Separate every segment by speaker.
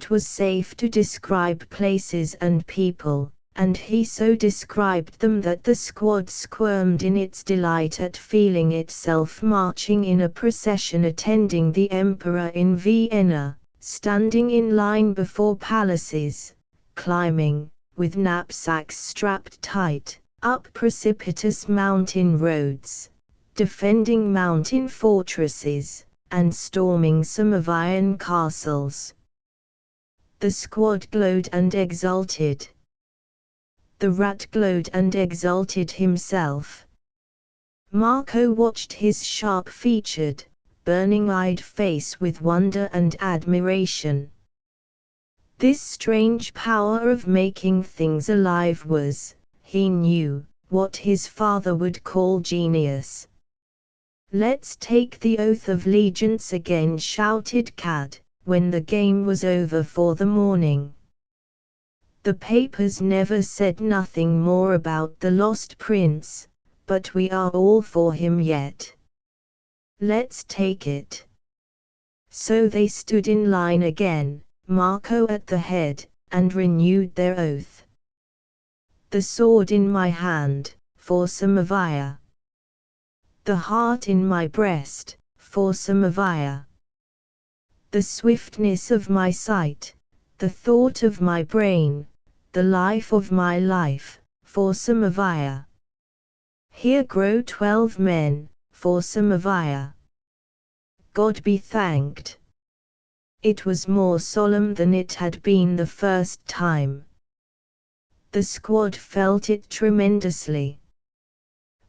Speaker 1: It was safe to describe places and people, and he so described them that the squad squirmed in its delight at feeling itself marching in a procession attending the emperor in Vienna, standing in line before palaces, climbing, with knapsacks strapped tight, up precipitous mountain roads, defending mountain fortresses, and storming some of iron castles. The squad glowed and exulted. The rat glowed and exulted himself. Marco watched his sharp-featured, burning-eyed face with wonder and admiration. This strange power of making things alive was, he knew, what his father would call genius. "Let's take the oath of allegiance again," shouted Cad, when the game was over for the morning. "The papers never said nothing more about the lost prince, but we are all for him yet. Let's take it." So they stood in line again, Marco at the head, and renewed their oath. "The sword in my hand, for Samovia. The heart in my breast, for Samovia. The swiftness of my sight, the thought of my brain, the life of my life, for Samovia. Here grow 12 men, for Samovia. God be thanked." It was more solemn than it had been the first time. The squad felt it tremendously.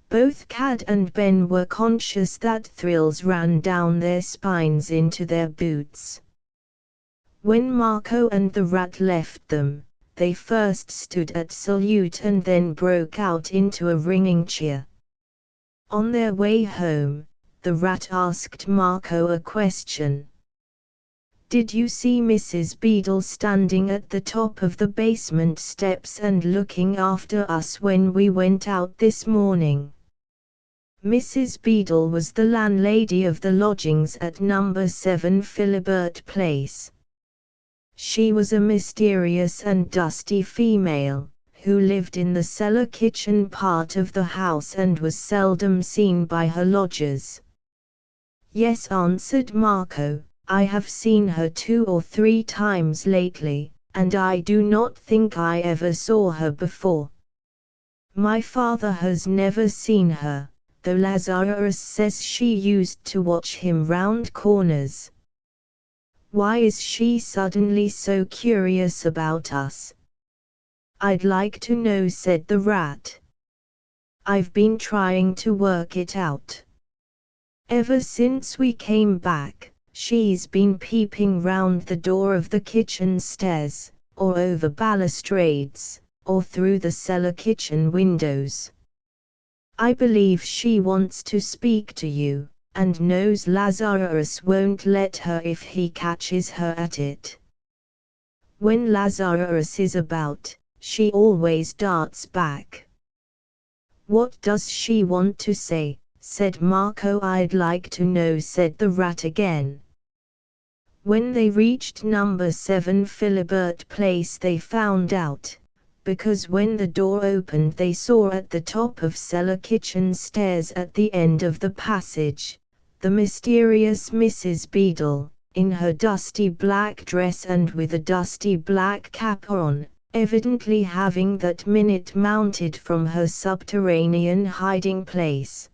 Speaker 1: Both Cad and Ben were conscious that thrills ran down their spines into their boots. When Marco and the rat left them, they first stood at salute and then broke out into a ringing cheer. On their way home, the rat asked Marco a question. "Did you see Mrs. Beadle standing at the top of the basement steps and looking after us when we went out this morning?" Mrs. Beadle was the landlady of the lodgings at number 7 Philibert Place. She was a mysterious and dusty female, who lived in the cellar kitchen part of the house and was seldom seen by her lodgers. "Yes," answered Marco, "I have seen her 2 or 3 times lately, and I do not think I ever saw her before. My father has never seen her, though Lazarus says she used to watch him round corners." "Why is she suddenly so curious about us?" "I'd like to know," said the rat. "I've been trying to work it out. Ever since we came back, she's been peeping round the door of the kitchen stairs, or over balustrades, or through the cellar kitchen windows. I believe she wants to speak to you, and knows Lazarus won't let her if he catches her at it. When Lazarus is about, she always darts back." "What does she want to say?" said Marco. "I'd like to know," said the rat again. When they reached number 7 Philibert Place they found out, because when the door opened they saw at the top of cellar kitchen stairs at the end of the passage, the mysterious Mrs. Beadle, in her dusty black dress and with a dusty black cap on, evidently having that minute mounted from her subterranean hiding place.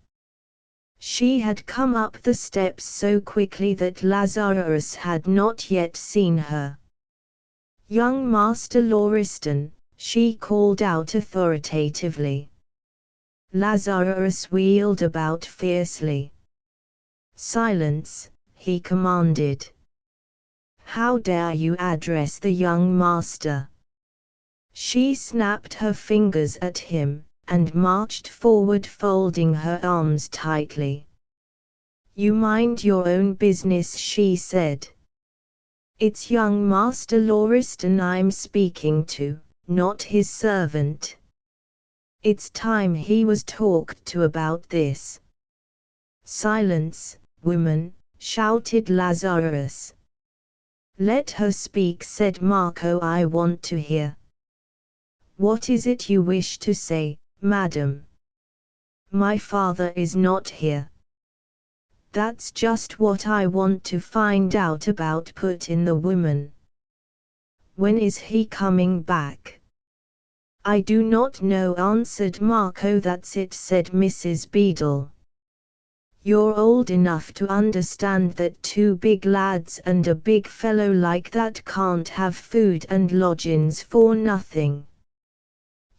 Speaker 1: She had come up the steps so quickly that Lazarus had not yet seen her. "Young Master Lauriston," she called out authoritatively. Lazarus wheeled about fiercely. "Silence," he commanded. "How dare you address the young master?" She snapped her fingers at him, and marched forward folding her arms tightly. "You mind your own business," she said. "It's young Master Lauriston I'm speaking to, not his servant. It's time he was talked to about this." "Silence, woman," shouted Lazarus. Let her speak, said Marco. I want to hear. What is it you wish to say, madam? My father is not here. That's just what I want to find out about, put in the woman. When is he coming back? I do not know, answered Marco. That's it, said Mrs. Beadle. You're old enough to understand that two big lads and a big fellow like that can't have food and lodgings for nothing.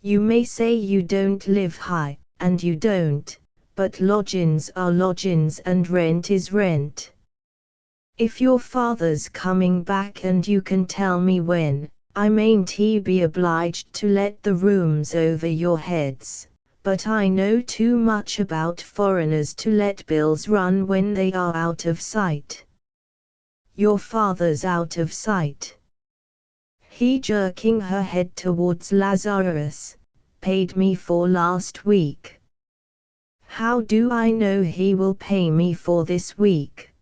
Speaker 1: You may say you don't live high, and you don't, but lodgings are lodgings and rent is rent. If your father's coming back and you can tell me when, I mayn't be obliged to let the rooms over your heads, but I know too much about foreigners to let bills run when they are out of sight. Your father's out of sight. He, jerking her head towards Lazarus, paid me for last week. How do I know he will pay me for this week?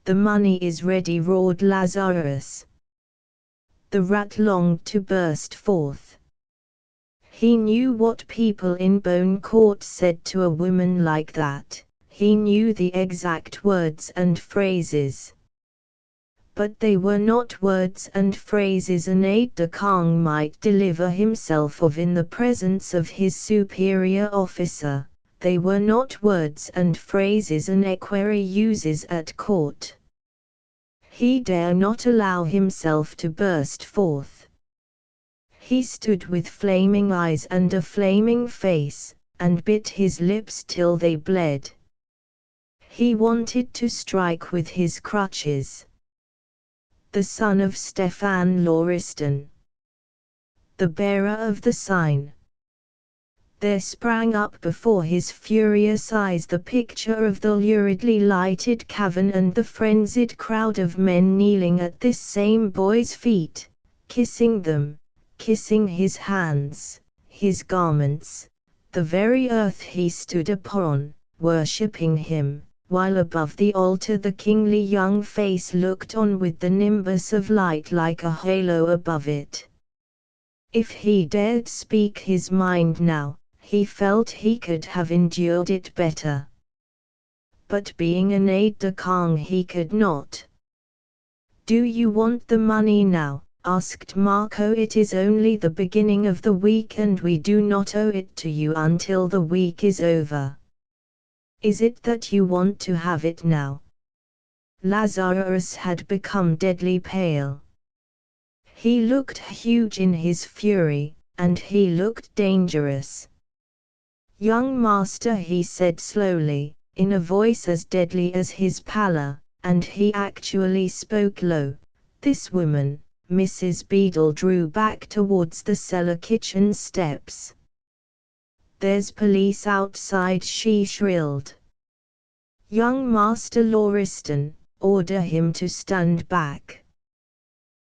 Speaker 1: The money is ready, roared Lazarus. The rat longed to burst forth. He knew what people in Bone Court said to a woman like that. He knew the exact words and phrases. But they were not words and phrases an aide-de-camp might deliver himself of in the presence of his superior officer. They were not words and phrases an equerry uses at court. He dare not allow himself to burst forth. He stood with flaming eyes and a flaming face, and bit his lips till they bled. He wanted to strike with his crutches. The son of Stefan Lauriston, the bearer of the sign. There sprang up before his furious eyes the picture of the luridly lighted cavern and the frenzied crowd of men kneeling at this same boy's feet, kissing them, kissing his hands, his garments, the very earth he stood upon, worshipping him, while above the altar the kingly young face looked on with the nimbus of light like a halo above it. If he dared speak his mind now, he felt he could have endured it better. But being an aide-de-camp he could not. Do you want the money now? Asked Marco. It is only the beginning of the week and we do not owe it to you until the week is over. Is it that you want to have it now? Lazarus had become deadly pale. He looked huge in his fury, and he looked dangerous. Young master, he said slowly, in a voice as deadly as his pallor, and he actually spoke low, this woman, Mrs. Beadle drew back towards the cellar kitchen steps. There's police outside, she shrilled. Young Master Lauriston, order him to stand back.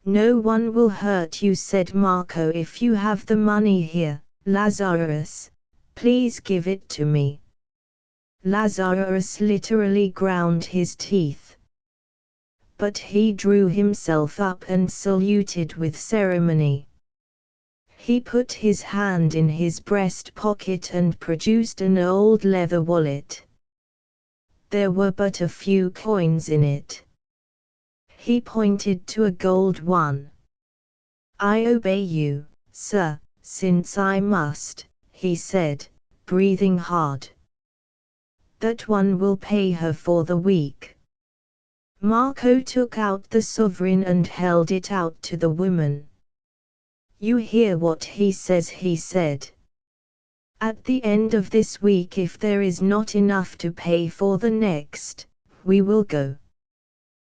Speaker 1: No one will hurt you, said Marco, if you have the money here. Lazarus, please give it to me. Lazarus literally ground his teeth. But he drew himself up and saluted with ceremony. He put his hand in his breast pocket and produced an old leather wallet. There were but a few coins in it. He pointed to a gold one. I obey you, sir, since I must, he said, breathing hard. That one will pay her for the week. Marco took out the sovereign and held it out to the woman. You hear what he says, he said. At the end of this week, if there is not enough to pay for the next, we will go.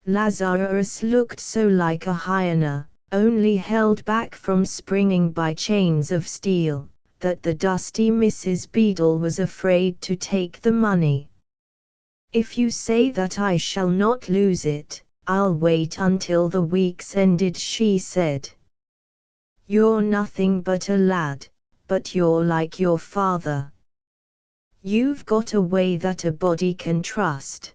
Speaker 1: Lazarus looked so like a hyena, only held back from springing by chains of steel, that the dusty Mrs. Beadle was afraid to take the money. If you say that I shall not lose it, I'll wait until the week's ended, she said. You're nothing but a lad, but you're like your father. You've got a way that a body can trust.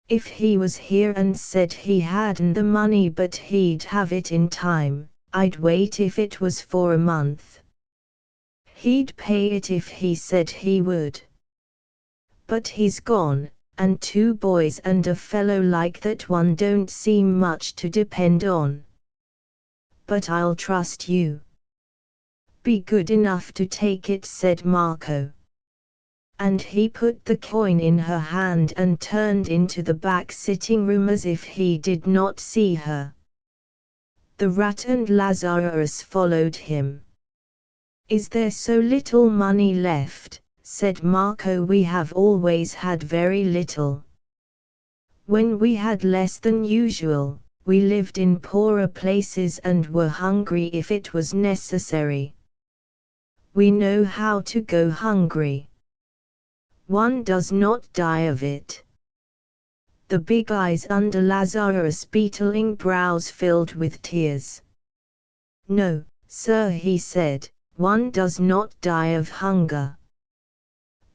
Speaker 1: If he was here and said he hadn't the money but he'd have it in time, I'd wait if it was for a month. He'd pay it if he said he would. But he's gone, and 2 boys and a fellow like that one don't seem much to depend on. But I'll trust you. Be good enough to take it, said Marco. And he put the coin in her hand and turned into the back sitting room as if he did not see her. The rat and Lazarus followed him. Is there so little money left? Said Marco. We have always had very little. When we had less than usual, we lived in poorer places and were hungry if it was necessary. We know how to go hungry. One does not die of it. The big eyes under Lazarus' beetling brows filled with tears. No, sir, he said, one does not die of hunger.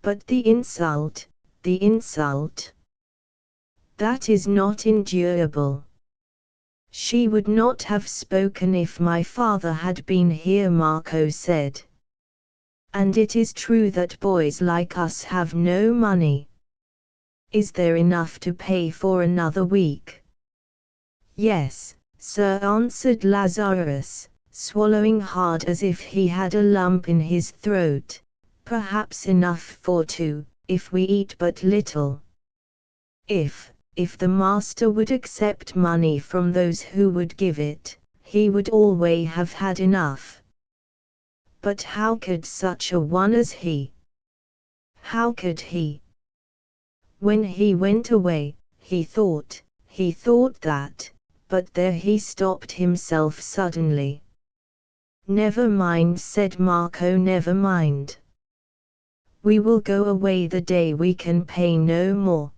Speaker 1: But the insult, the insult. That is not endurable. She would not have spoken if my father had been here, Marco said. And it is true that boys like us have no money. Is there enough to pay for another week? Yes, sir, answered Lazarus, swallowing hard as if he had a lump in his throat. Perhaps enough for 2, if we eat but little. If the master would accept money from those who would give it, he would always have had enough. But how could such a one as he? How could he? When he went away, he thought that, but there he stopped himself suddenly. Never mind, said Marco, never mind. We will go away the day we can pay no more.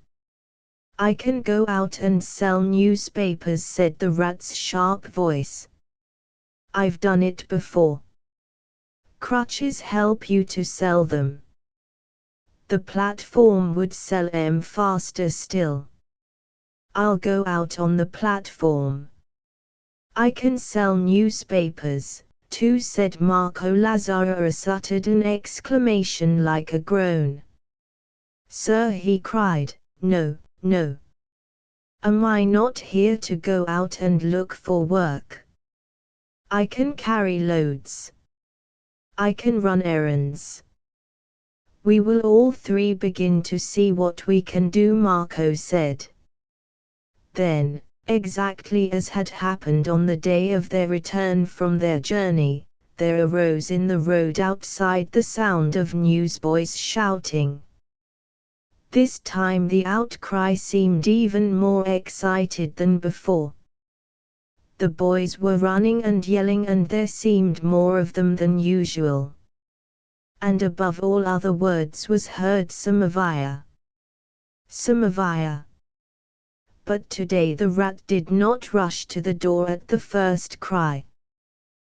Speaker 1: I can go out and sell newspapers, said the rat's sharp voice. I've done it before. Crutches help you to sell them. The platform would sell 'em faster still. I'll go out on the platform. I can sell newspapers, too, said Marco. Lazarus uttered an exclamation like a groan. Sir, he cried, no, no. Am I not here to go out and look for work? I can carry loads. I can run errands. We will all 3 begin to see what we can do, Marco said. Then, exactly as had happened on the day of their return from their journey, there arose in the road outside the sound of newsboys shouting. This time the outcry seemed even more excited than before. The boys were running and yelling, and there seemed more of them than usual. And above all other words was heard Samovaya. Samovaya. But today the rat did not rush to the door at the first cry.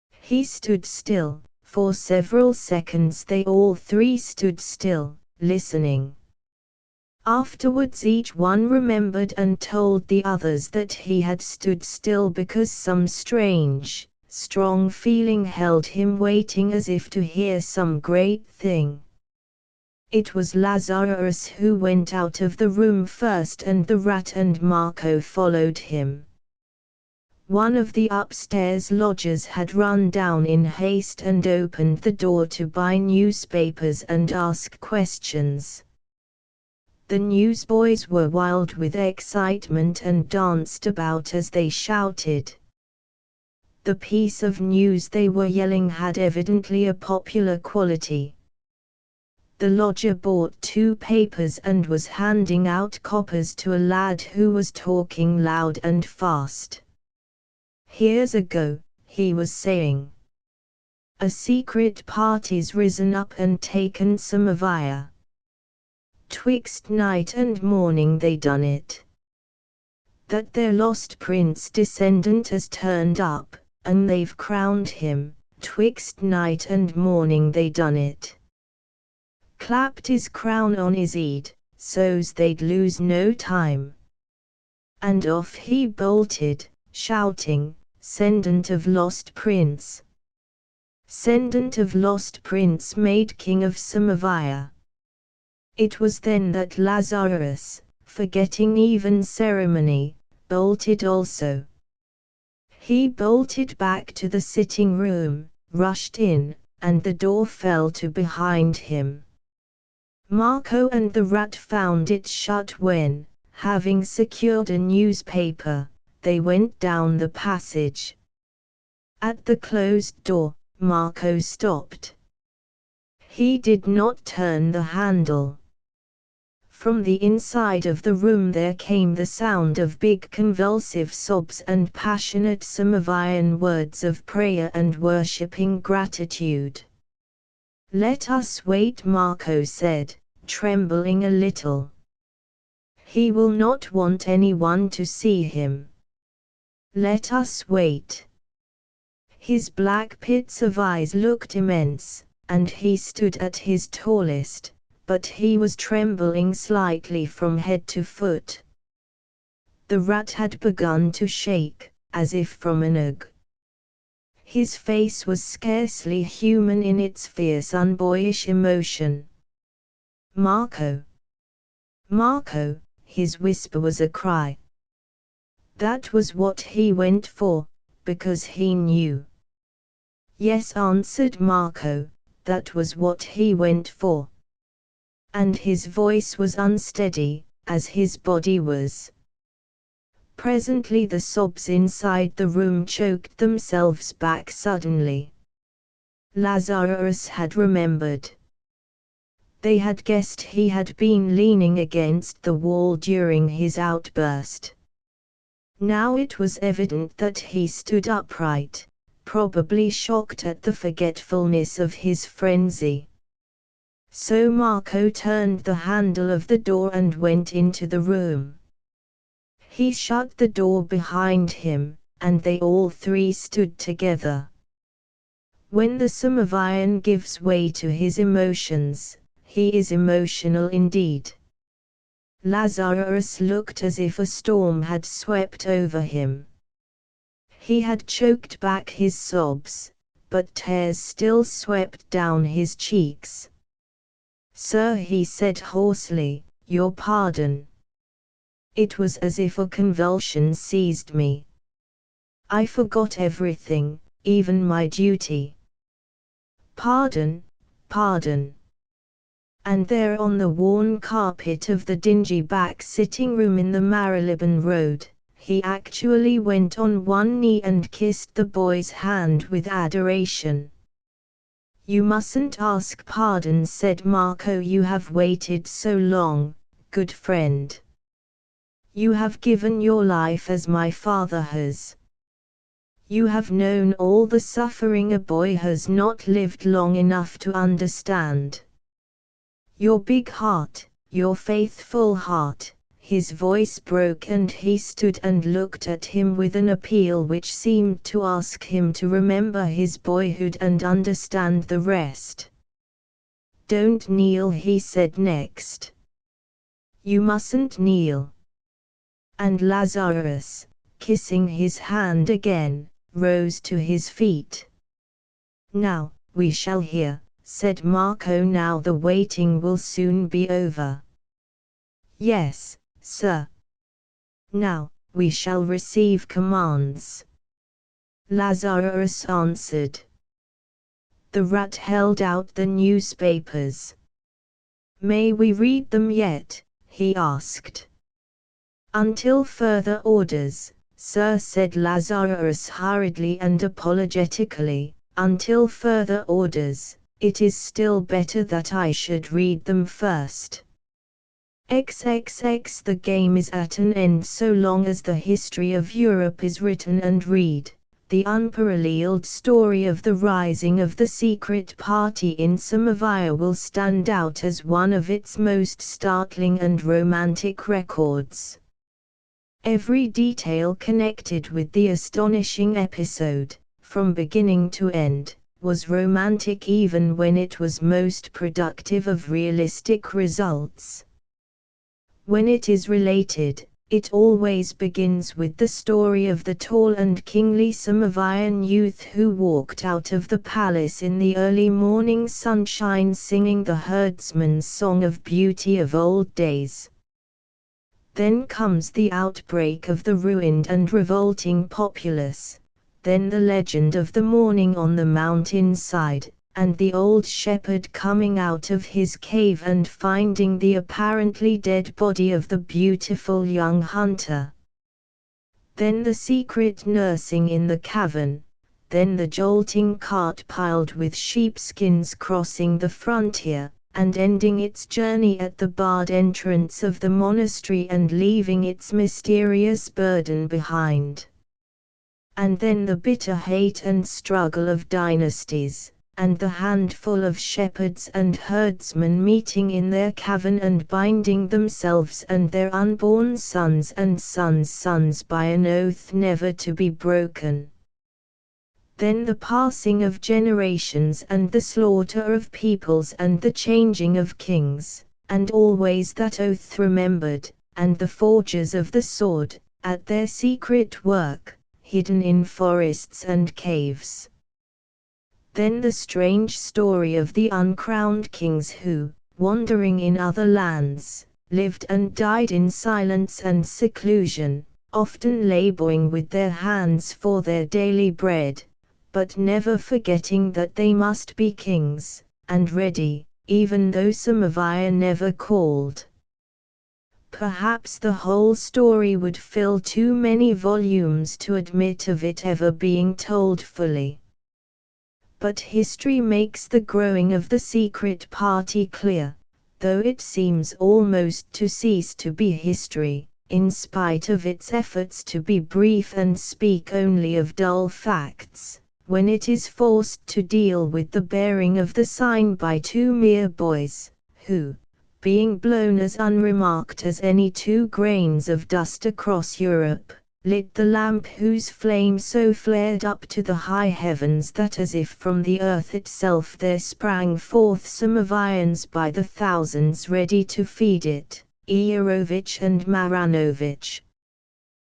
Speaker 1: He stood still. For several seconds they all 3 stood still, listening. Afterwards each one remembered and told the others that he had stood still because some strange, strong feeling held him waiting as if to hear some great thing. It was Lazarus who went out of the room first, and the rat and Marco followed him. One of the upstairs lodgers had run down in haste and opened the door to buy newspapers and ask questions. The newsboys were wild with excitement and danced about as they shouted. The piece of news they were yelling had evidently a popular quality. The lodger bought 2 papers and was handing out coppers to a lad who was talking loud and fast. Here's a go, he was saying. A secret party's risen up and taken Samovaya. Twixt night and morning they done it. That their lost prince descendant has turned up, and they've crowned him. Twixt night and morning they done it. Clapped his crown on his head, so's they'd lose no time. And off he bolted, shouting, "Sendant of lost prince! Sendant of lost prince made king of Samavia!" It was then that Lazarus, forgetting even ceremony, bolted also. He bolted back to the sitting room, rushed in, and the door fell to behind him. Marco and the rat found it shut when, having secured a newspaper, they went down the passage. At the closed door, Marco stopped. He did not turn the handle. From the inside of the room there came the sound of big convulsive sobs and passionate Samavian words of prayer and worshipping gratitude. "Let us wait," Marco said, trembling a little. "He will not want anyone to see him. Let us wait." His black pits of eyes looked immense, and he stood at his tallest, but he was trembling slightly from head to foot. The rat had begun to shake, as if from an ague. His face was scarcely human in its fierce unboyish emotion. "Marco! Marco!" His whisper was a cry. That was what he went for, because he knew. "Yes," answered Marco, "that was what he went for." And his voice was unsteady, as his body was. Presently the sobs inside the room choked themselves back suddenly. Lazarus had remembered. They had guessed he had been leaning against the wall during his outburst. Now it was evident that he stood upright, probably shocked at the forgetfulness of his frenzy. So Marco turned the handle of the door and went into the room. He shut the door behind him, and they all three stood together. When the Samavian gives way to his emotions, he is emotional indeed. Lazarus looked as if a storm had swept over him. He had choked back his sobs, but tears still swept down his cheeks. "Sir," he said hoarsely, "your pardon." It was as if a convulsion seized me. I forgot everything, even my duty. "Pardon, pardon." And there on the worn carpet of the dingy back sitting room in the Marylebone Road, he actually went on one knee and kissed the boy's hand with adoration. "You mustn't ask pardon," said Marco. "You have waited so long, good friend. You have given your life as my father has. You have known all the suffering a boy has not lived long enough to understand. Your big heart, your faithful heart." His voice broke and he stood and looked at him with an appeal which seemed to ask him to remember his boyhood and understand the rest. "Don't kneel," he said next. "You mustn't kneel." And Lazarus, kissing his hand again, rose to his feet. "Now, we shall hear," said Marco. "Now the waiting will soon be over." "Yes, sir. Now, we shall receive commands," Lazarus answered. The rat held out the newspapers. "May we read them yet?" he asked. "Until further orders, sir," said Lazarus hurriedly and apologetically. "Until further orders. It is still better that I should read them first. XXX The game is at an end so long as the history of Europe is written and read. The unparalleled story of the rising of the secret party in Samavia will stand out as one of its most startling and romantic records. Every detail connected with the astonishing episode, from beginning to end, was romantic even when it was most productive of realistic results. When it is related, It always begins with the story of the tall and kingly Samovian youth who walked out of the palace in the early morning sunshine singing the herdsman's song of beauty of old days. Then comes the outbreak of the ruined and revolting populace, then the legend of the morning on the mountainside, and the old shepherd coming out of his cave and finding the apparently dead body of the beautiful young hunter. Then the secret nursing in the cavern, then the jolting cart piled with sheepskins crossing the frontier, and ending its journey at the barred entrance of the monastery and leaving its mysterious burden behind. And then the bitter hate and struggle of dynasties, and the handful of shepherds and herdsmen meeting in their cavern and binding themselves and their unborn sons and sons' sons by an oath never to be broken. Then the passing of generations and the slaughter of peoples and the changing of kings, and always that oath remembered, and the forgers of the sword, at their secret work, hidden in forests and caves. Then the strange story of the uncrowned kings who, wandering in other lands, lived and died in silence and seclusion, often laboring with their hands for their daily bread, but never forgetting that they must be kings, and ready, even though Samovia never called. Perhaps the whole story would fill too many volumes to admit of it ever being told fully. But history makes the growing of the secret party clear, though it seems almost to cease to be history, in spite of its efforts to be brief and speak only of dull facts, when it is forced to deal with the bearing of the sign by two mere boys, who, being blown as unremarked as any 2 grains of dust across Europe, lit the lamp whose flame so flared up to the high heavens that as if from the earth itself there sprang forth Samovians by the thousands ready to feed it, Eyarovich and Maranovich.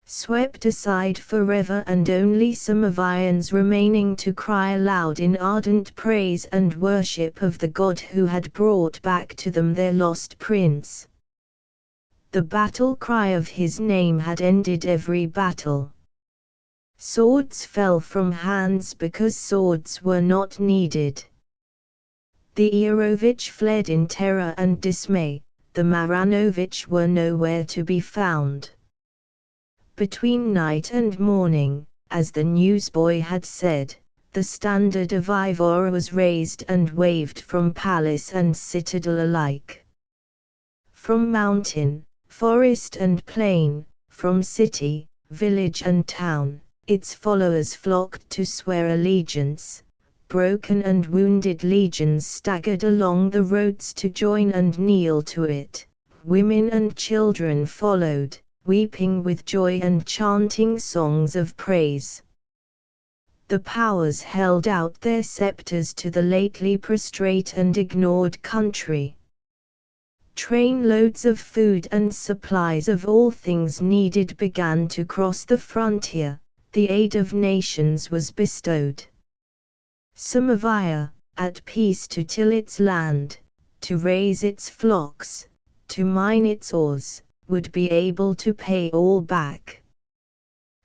Speaker 1: Swept aside forever and only Samovians remaining to cry aloud in ardent praise and worship of the God who had brought back to them their lost prince. The battle cry of his name had ended every battle. Swords fell from hands because swords were not needed. The Eyarovich fled in terror and dismay, the Maranovich were nowhere to be found. Between night and morning, as the newsboy had said, the standard of Ivor was raised and waved from palace and citadel alike. From mountain, forest and plain, from city, village and town, its followers flocked to swear allegiance. Broken and wounded legions staggered along the roads to join and kneel to it. Women and children followed, weeping with joy and chanting songs of praise. The powers held out their scepters to the lately prostrate and ignored country. Trainloads of food and supplies of all things needed began to cross the frontier, the aid of nations was bestowed. Samovia, at peace to till its land, to raise its flocks, to mine its ores, would be able to pay all back.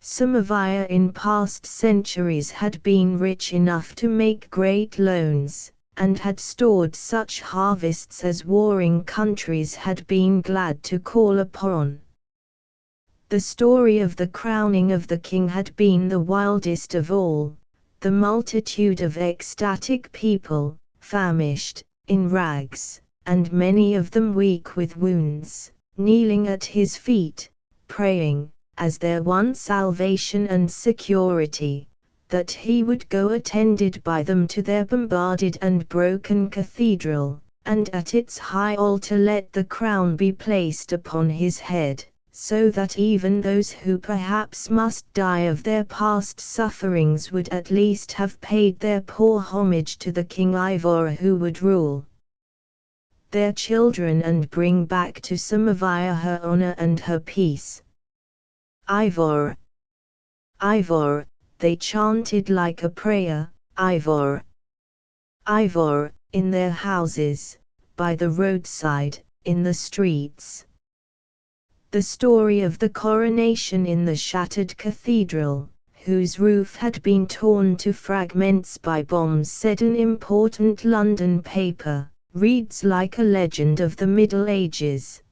Speaker 1: Samovia in past centuries had been rich enough to make great loans, and had stored such harvests as warring countries had been glad to call upon. The story of the crowning of the king had been the wildest of all, the multitude of ecstatic people, famished, in rags, and many of them weak with wounds, kneeling at his feet, praying, as their one salvation and security, that he would go attended by them to their bombarded and broken cathedral, and at its high altar let the crown be placed upon his head, so that even those who perhaps must die of their past sufferings would at least have paid their poor homage to the King Ivor who would rule their children and bring back to Samovia her honor and her peace. Ivor, Ivor, they chanted like a prayer, Ivor, Ivor, in their houses, by the roadside, in the streets. The story of the coronation in the shattered cathedral, whose roof had been torn to fragments by bombs, said an important London paper, reads like a legend of the Middle Ages.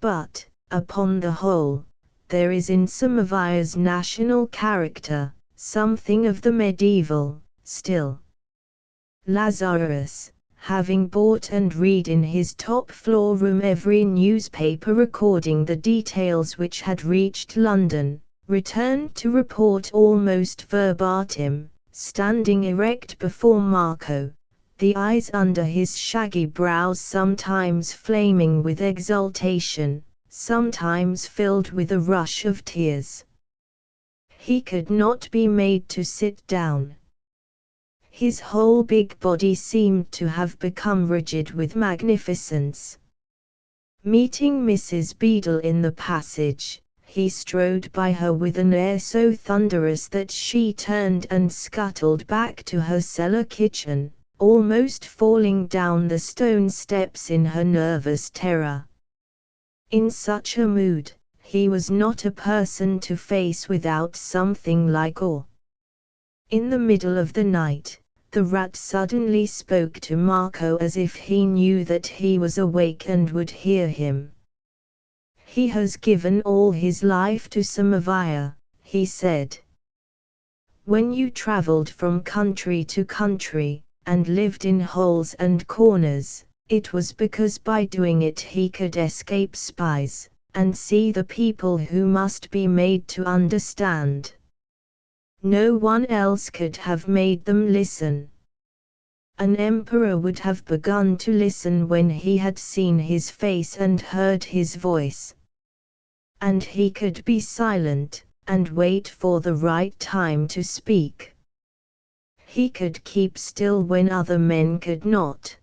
Speaker 1: But, upon the whole, there is in Samovaya's national character something of the medieval, still. Lazarus, having bought and read in his top-floor room every newspaper recording the details which had reached London, returned to report almost verbatim, standing erect before Marco, the eyes under his shaggy brows sometimes flaming with exultation, sometimes filled with a rush of tears. He could not be made to sit down. His whole big body seemed to have become rigid with magnificence. Meeting Mrs. Beadle in the passage, he strode by her with an air so thunderous that she turned and scuttled back to her cellar kitchen, almost falling down the stone steps in her nervous terror. In such a mood, he was not a person to face without something like awe. In the middle of the night, the rat suddenly spoke to Marco as if he knew that he was awake and would hear him. "He has given all his life to Samovaya," he said. "When you traveled from country to country, and lived in holes and corners, it was because by doing it he could escape spies, and see the people who must be made to understand. No one else could have made them listen. An emperor would have begun to listen when he had seen his face and heard his voice. And he could be silent, and wait for the right time to speak. He could keep still when other men could not.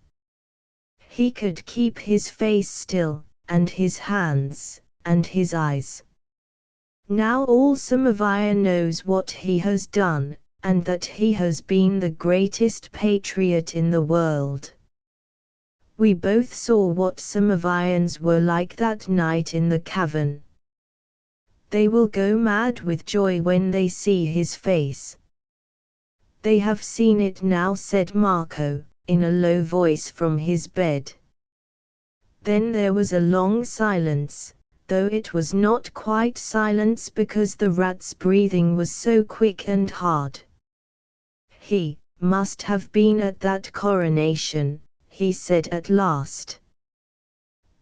Speaker 1: He could keep his face still, and his hands, and his eyes. Now all Samovaya knows what he has done, and that he has been the greatest patriot in the world. We both saw what Samovayans were like that night in the cavern. They will go mad with joy when they see his face." "They have seen it now," said Marco, in a low voice from his bed. Then there was a long silence, though it was not quite silence because the rat's breathing was so quick and hard. "He must have been at that coronation," he said at last.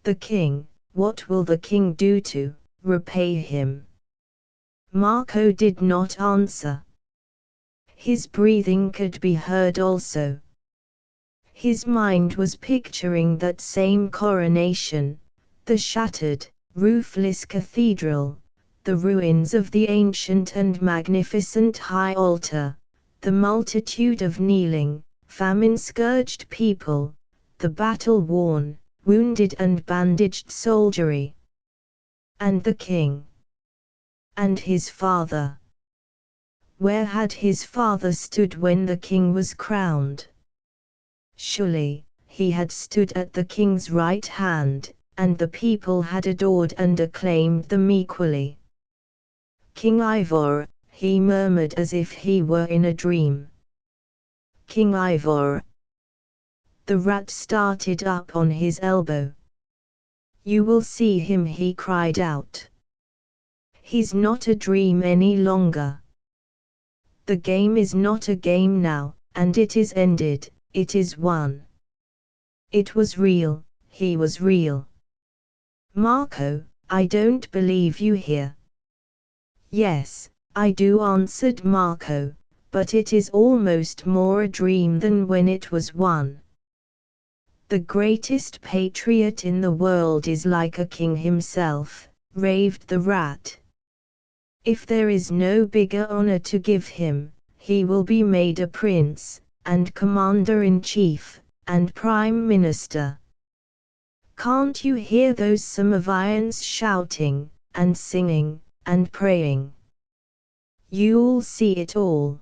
Speaker 1: "The king, what will the king do to repay him?" Marco did not answer. His breathing could be heard also. His mind was picturing that same coronation, the shattered, roofless cathedral, the ruins of the ancient and magnificent high altar, the multitude of kneeling, famine-scourged people, the battle-worn, wounded and bandaged soldiery. And the king. And his father. Where had his father stood when the king was crowned? Surely, he had stood at the king's right hand, and the people had adored and acclaimed them equally. "King Ivor," he murmured as if he were in a dream. "King Ivor." The rat started up on his elbow. "You will see him," he cried out. "He's not a dream any longer. The game is not a game now, and it is ended, it is won. It was real, he was real." "Marco, I don't believe you here." "Yes, I do," answered Marco, "but it is almost more a dream than when it was won. The greatest patriot in the world is like a king himself," raved the rat. "If there is no bigger honor to give him, he will be made a prince, and commander-in-chief, and prime minister. Can't you hear those Samovayans shouting, and singing, and praying. You'll see it all.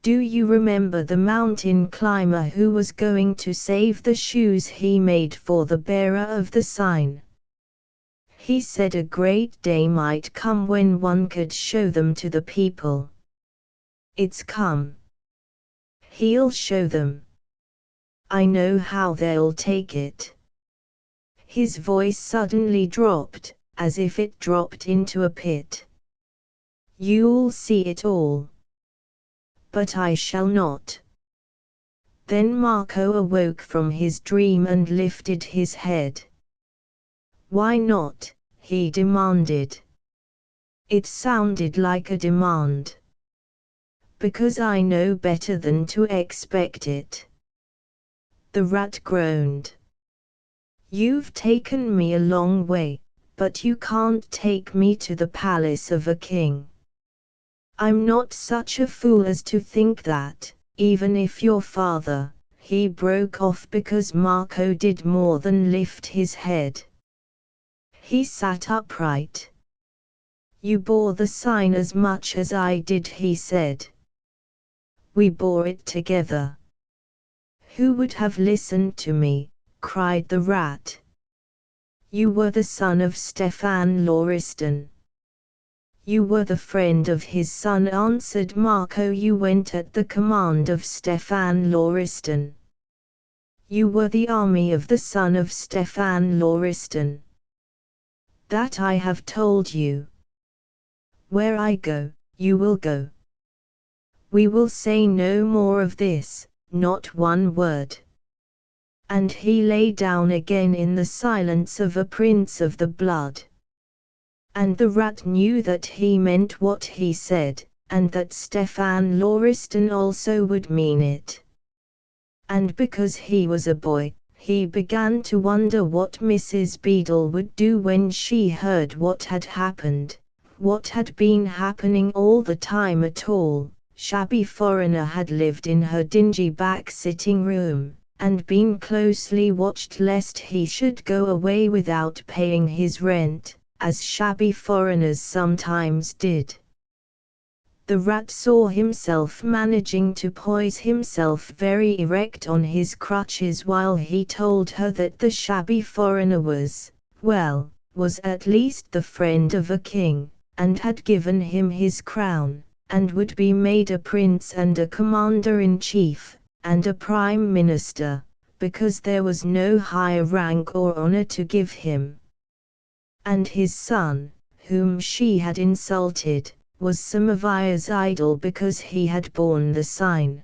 Speaker 1: Do you remember the mountain climber who was going to save the shoes he made for the bearer of the sign? He said a great day might come when one could show them to the people. It's come. He'll show them. I know how they'll take it. His voice suddenly dropped, as if it dropped into a pit. You'll see it all. But I shall not. Then Marco awoke from his dream and lifted his head. Why not? He demanded. It sounded like a demand. Because I know better than to expect it. The rat groaned. You've taken me a long way, but you can't take me to the palace of a king. I'm not such a fool as to think that, even if your father, he broke off because Marco did more than lift his head. He sat upright. You bore the sign as much as I did, he said. We bore it together. Who would have listened to me? Cried the rat. You were the son of Stefan Lauriston. You were the friend of his son, answered Marco. You went at the command of Stefan Lauriston. You were the army of the son of Stefan Lauriston. That I have told you. Where I go, you will go. We will say no more of this, not one word. And he lay down again in the silence of a prince of the blood. And the rat knew that he meant what he said, and that Stefan Lauriston also would mean it. And because he was a boy, he began to wonder what Mrs. Beadle would do when she heard what had happened, what had been happening all the time. A tall, shabby foreigner had lived in her dingy back sitting room, and been closely watched lest he should go away without paying his rent, as shabby foreigners sometimes did. The rat saw himself managing to poise himself very erect on his crutches while he told her that the shabby foreigner was at least the friend of a king, and had given him his crown, and would be made a prince and a commander-in-chief, and a prime minister, because there was no higher rank or honor to give him. And his son, whom she had insulted, was Samovia's idol because he had borne the sign.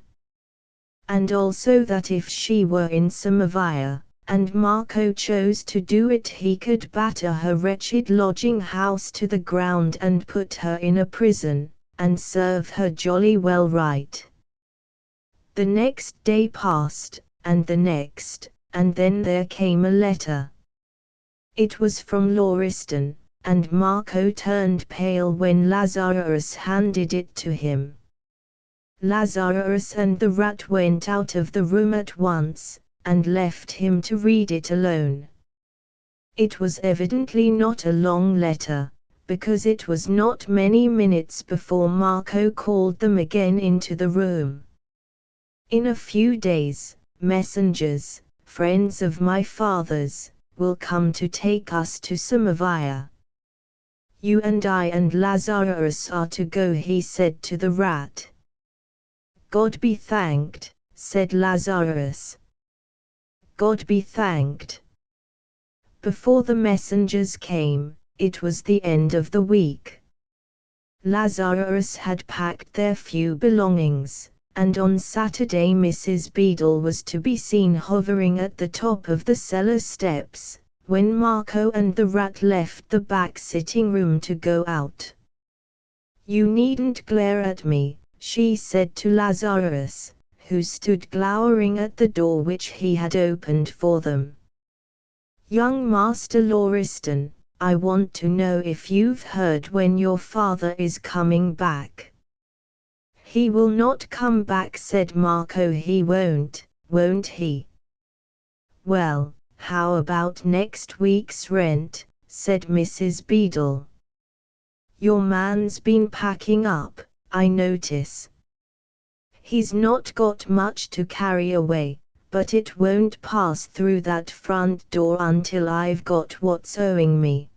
Speaker 1: And also that if she were in Samovia, and Marco chose to do it, he could batter her wretched lodging house to the ground and put her in a prison, and serve her jolly well right. The next day passed, and the next, and then there came a letter. It was from Lauriston, and Marco turned pale when Lazarus handed it to him. Lazarus and the rat went out of the room at once, and left him to read it alone. It was evidently not a long letter, because it was not many minutes before Marco called them again into the room. In a few days, messengers, friends of my father's, will come to take us to Samovia. You and I and Lazarus are to go, he said to the rat. God be thanked, said Lazarus. God be thanked. Before the messengers came, it was the end of the week. Lazarus had packed their few belongings, and on Saturday Mrs. Beadle was to be seen hovering at the top of the cellar steps, when Marco and the rat left the back sitting room to go out. You needn't glare at me, she said to Lazarus, who stood glowering at the door which he had opened for them. Young Master Lauriston, I want to know if you've heard when your father is coming back. He will not come back, said Marco. He won't he? Well, how about next week's rent, said Mrs. Beadle. Your man's been packing up, I notice. He's not got much to carry away, but it won't pass through that front door until I've got what's owing me.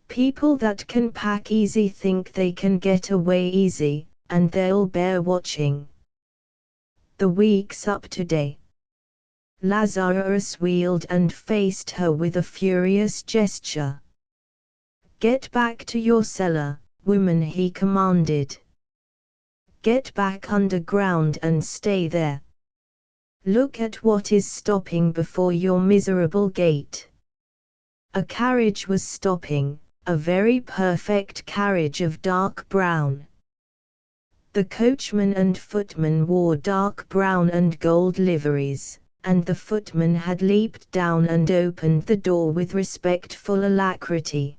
Speaker 1: People that can pack easy think they can get away easy, and they'll bear watching. The week's up today. Lazarus wheeled and faced her with a furious gesture. Get back to your cellar, woman, he commanded. Get back underground and stay there. Look at what is stopping before your miserable gate. A carriage was stopping, a very perfect carriage of dark brown. The coachman and footman wore dark brown and gold liveries, and the footman had leaped down and opened the door with respectful alacrity.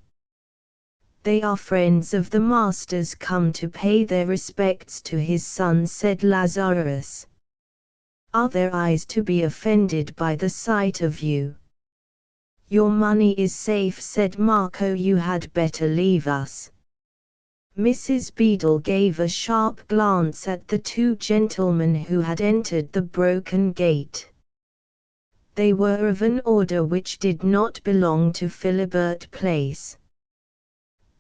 Speaker 1: They are friends of the master's come to pay their respects to his son, said Lazarus. Are their eyes to be offended by the sight of you? Your money is safe, said Marco. You had better leave us. Mrs. Beadle gave a sharp glance at the two gentlemen who had entered the broken gate. They were of an order which did not belong to Philibert Place.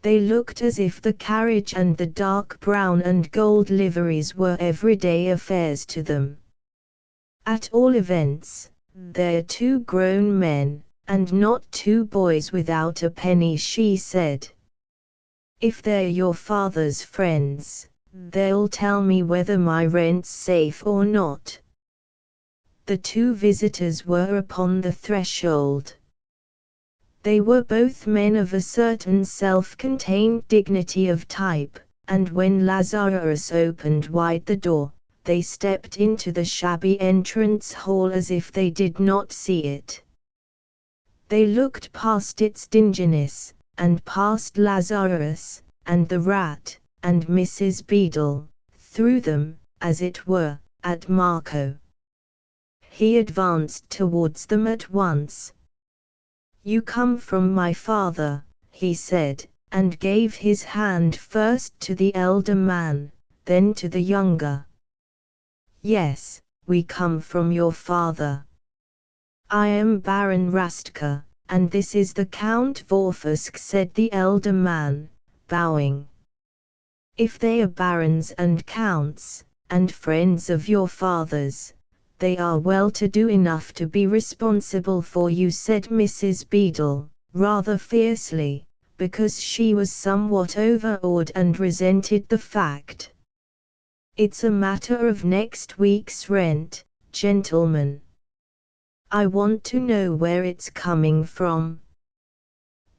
Speaker 1: They looked as if the carriage and the dark brown and gold liveries were everyday affairs to them. At all events, they're two grown men, and not two boys without a penny, she said. If they're your father's friends, they'll tell me whether my rent's safe or not. The two visitors were upon the threshold. They were both men of a certain self-contained dignity of type, and when Lazarus opened wide the door, they stepped into the shabby entrance hall as if they did not see it. They looked past its dinginess, and past Lazarus, and the rat, and Mrs. Beadle, through them, as it were, at Marco. He advanced towards them at once. You come from my father, he said, and gave his hand first to the elder man, then to the younger. Yes, we come from your father. I am Baron Rastka, and this is the Count Vorfusk, said the elder man, bowing. If they are barons and counts, and friends of your father's, they are well-to-do enough to be responsible for you, said Mrs. Beadle, rather fiercely, because she was somewhat overawed and resented the fact. It's a matter of next week's rent, gentlemen. I want to know where it's coming from.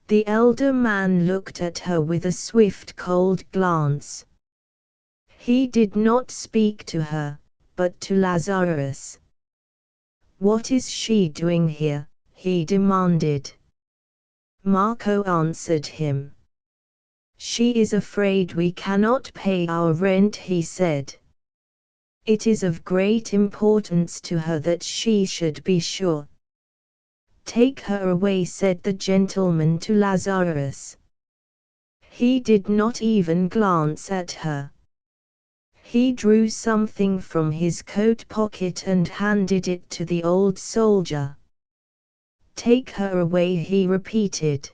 Speaker 1: The elder man looked at her with a swift cold glance. He did not speak to her, but to Lazarus. What is she doing here? He demanded. Marco answered him. She is afraid we cannot pay our rent, he said. It is of great importance to her that she should be sure. Take her away, said the gentleman to Lazarus. He did not even glance at her. He drew something from his coat pocket and handed it to the old soldier. Take her away, he repeated.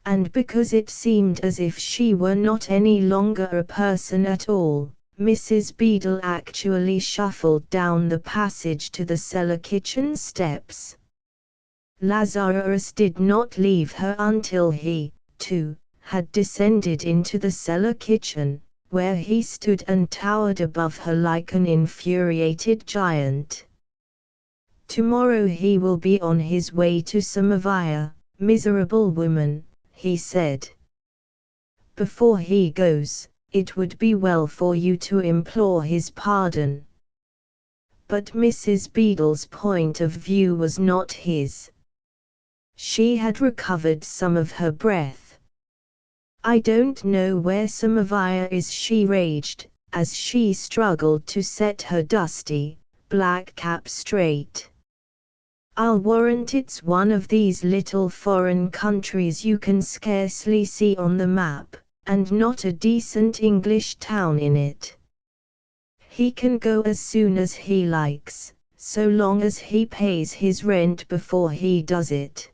Speaker 1: And because it seemed as if she were not any longer a person at all, Mrs. Beadle actually shuffled down the passage to the cellar kitchen steps. Lazarus did not leave her until he, too, had descended into the cellar kitchen, where he stood and towered above her like an infuriated giant. Tomorrow he will be on his way to Samovia, miserable woman, he said. Before he goes, it would be well for you to implore his pardon. But Mrs. Beadle's point of view was not his. She had recovered some of her breath. I don't know where Samovia is, she raged, as she struggled to set her dusty, black cap straight. I'll warrant it's one of these little foreign countries you can scarcely see on the map, and not a decent English town in it. He can go as soon as he likes, so long as he pays his rent before he does it.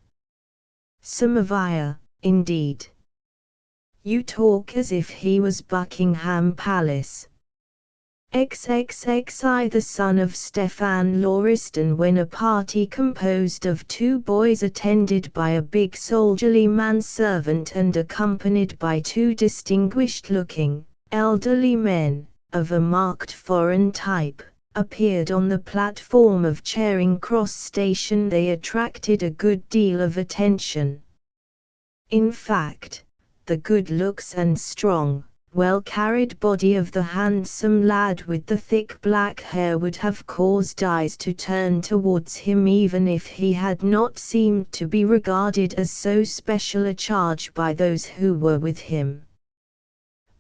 Speaker 1: Samavia, indeed. You talk as if he was Buckingham Palace. XXXI the son of Stefan Lauriston, when a party composed of 2 boys attended by a big soldierly manservant and accompanied by 2 distinguished-looking, elderly men, of a marked foreign type, appeared on the platform of Charing Cross station, they attracted a good deal of attention. In fact, the good looks and strong, well-carried body of the handsome lad with the thick black hair would have caused eyes to turn towards him even if he had not seemed to be regarded as so special a charge by those who were with him.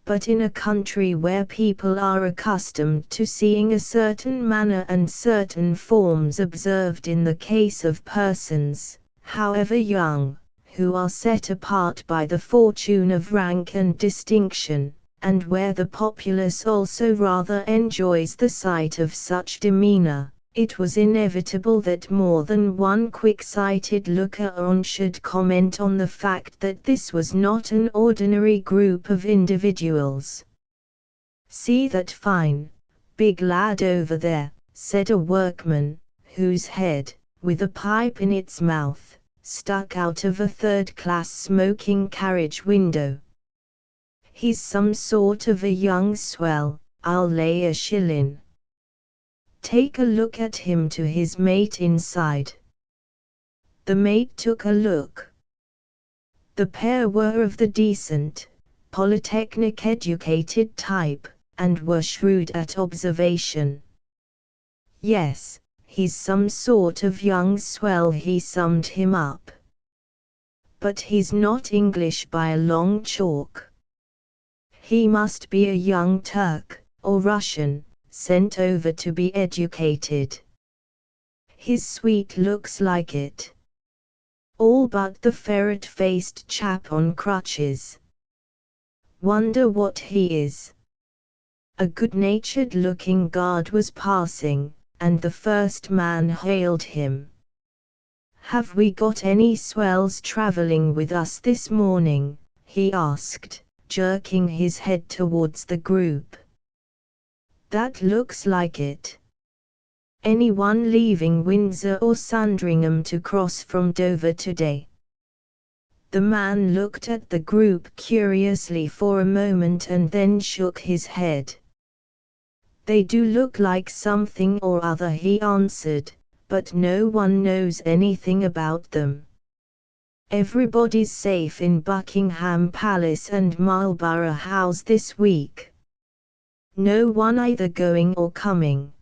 Speaker 1: But in a country where people are accustomed to seeing a certain manner and certain forms observed in the case of persons, however young, who are set apart by the fortune of rank and distinction, and where the populace also rather enjoys the sight of such demeanor, it was inevitable that more than one quick-sighted looker-on should comment on the fact that this was not an ordinary group of individuals. "See that fine, big lad over there," said a workman, whose head, with a pipe in its mouth, stuck out of a third-class smoking carriage window. "He's some sort of a young swell, I'll lay a shilling. Take a look at him," to his mate inside. The mate took a look. The pair were of the decent, polytechnic-educated type, and were shrewd at observation. "Yes, he's some sort of young swell," he summed him up. "But he's not English by a long chalk. He must be a young Turk, or Russian, sent over to be educated. His suite looks like it. All but the ferret-faced chap on crutches. Wonder what he is." A good-natured-looking guard was passing, and the first man hailed him. "Have we got any swells traveling with us this morning?" he asked, jerking his head towards the group. "That looks like it. Anyone leaving Windsor or Sandringham to cross from Dover today?" The man looked at the group curiously for a moment and then shook his head. "They do look like something or other," he answered, "but no one knows anything about them. Everybody's safe in Buckingham Palace and Marlborough House this week. No one either going or coming.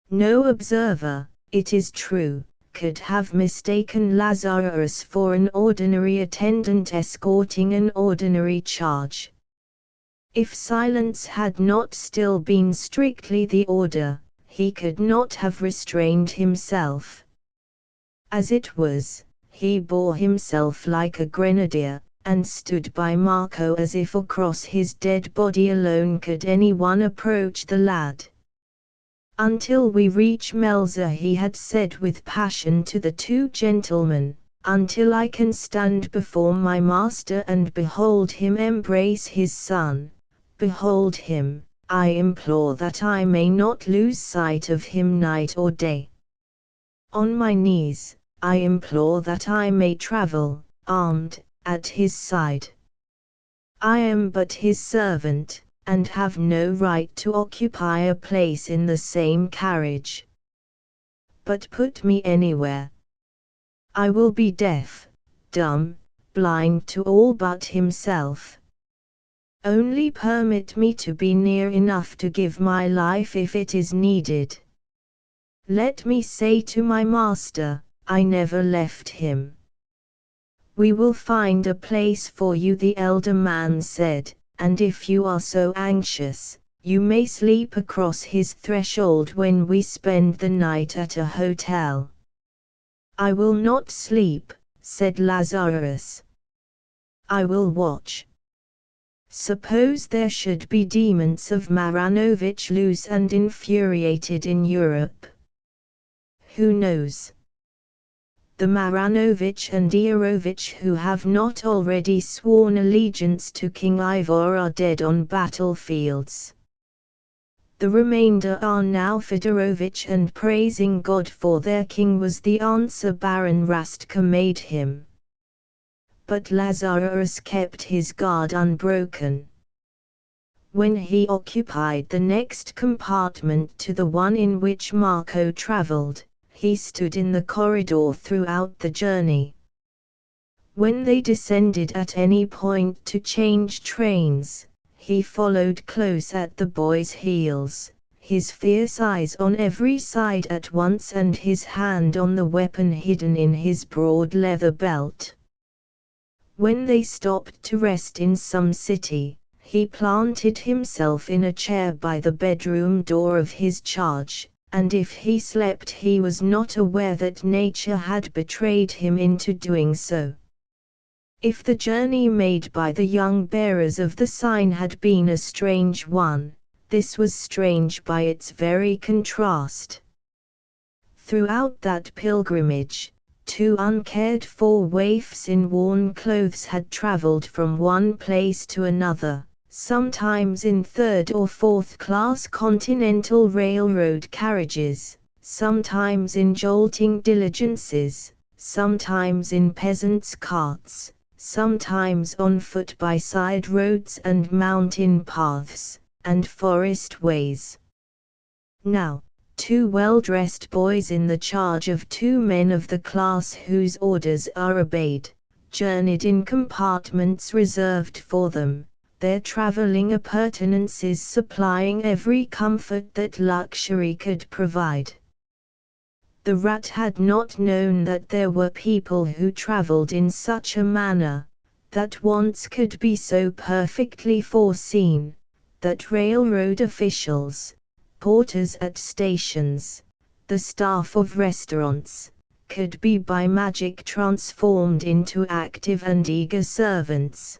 Speaker 1: No observer, it is true, could have mistaken Lazarus for an ordinary attendant escorting an ordinary charge. If silence had not still been strictly the order, he could not have restrained himself. As it was, he bore himself like a grenadier, and stood by Marco as if across his dead body alone could anyone approach the lad. "Until we reach Melzer," he had said with passion to the 2 gentlemen, "until I can stand before my master and behold him embrace his son, behold him, I implore that I may not lose sight of him night or day. On my knees, I implore that I may travel, armed, at his side. I am but his servant, and have no right to occupy a place in the same carriage. But put me anywhere. I will be deaf, dumb, blind to all but himself. Only permit me to be near enough to give my life if it is needed. Let me say to my master, I never left him." "We will find a place for you," the elder man said, "and if you are so anxious, you may sleep across his threshold when we spend the night at a hotel." "I will not sleep," said Lazarus. "I will watch. Suppose there should be demons of Maranovich loose and infuriated in Europe. Who knows? The Maranovich and Iarovich who have not already sworn allegiance to King Ivor are dead on battlefields. The remainder are now Fedorovich and praising God for their king," was the answer Baron Rastka made him. But Lazarus kept his guard unbroken. When he occupied the next compartment to the one in which Marco traveled, he stood in the corridor throughout the journey. When they descended at any point to change trains, he followed close at the boy's heels, his fierce eyes on every side at once and his hand on the weapon hidden in his broad leather belt. When they stopped to rest in some city, he planted himself in a chair by the bedroom door of his charge, and if he slept he was not aware that nature had betrayed him into doing so. If the journey made by the young bearers of the sign had been a strange one, this was strange by its very contrast. Throughout that pilgrimage, 2 uncared-for waifs in worn clothes had traveled from one place to another, sometimes in 3rd or 4th class Continental Railroad carriages, sometimes in jolting diligences, sometimes in peasants' carts, sometimes on foot by side roads and mountain paths, and forest ways. Now, 2 well-dressed boys in the charge of 2 men of the class whose orders are obeyed, journeyed in compartments reserved for them, their traveling appurtenances supplying every comfort that luxury could provide. The Rat had not known that there were people who traveled in such a manner, that wants could be so perfectly foreseen, that railroad officials, porters at stations, the staff of restaurants, could be by magic transformed into active and eager servants.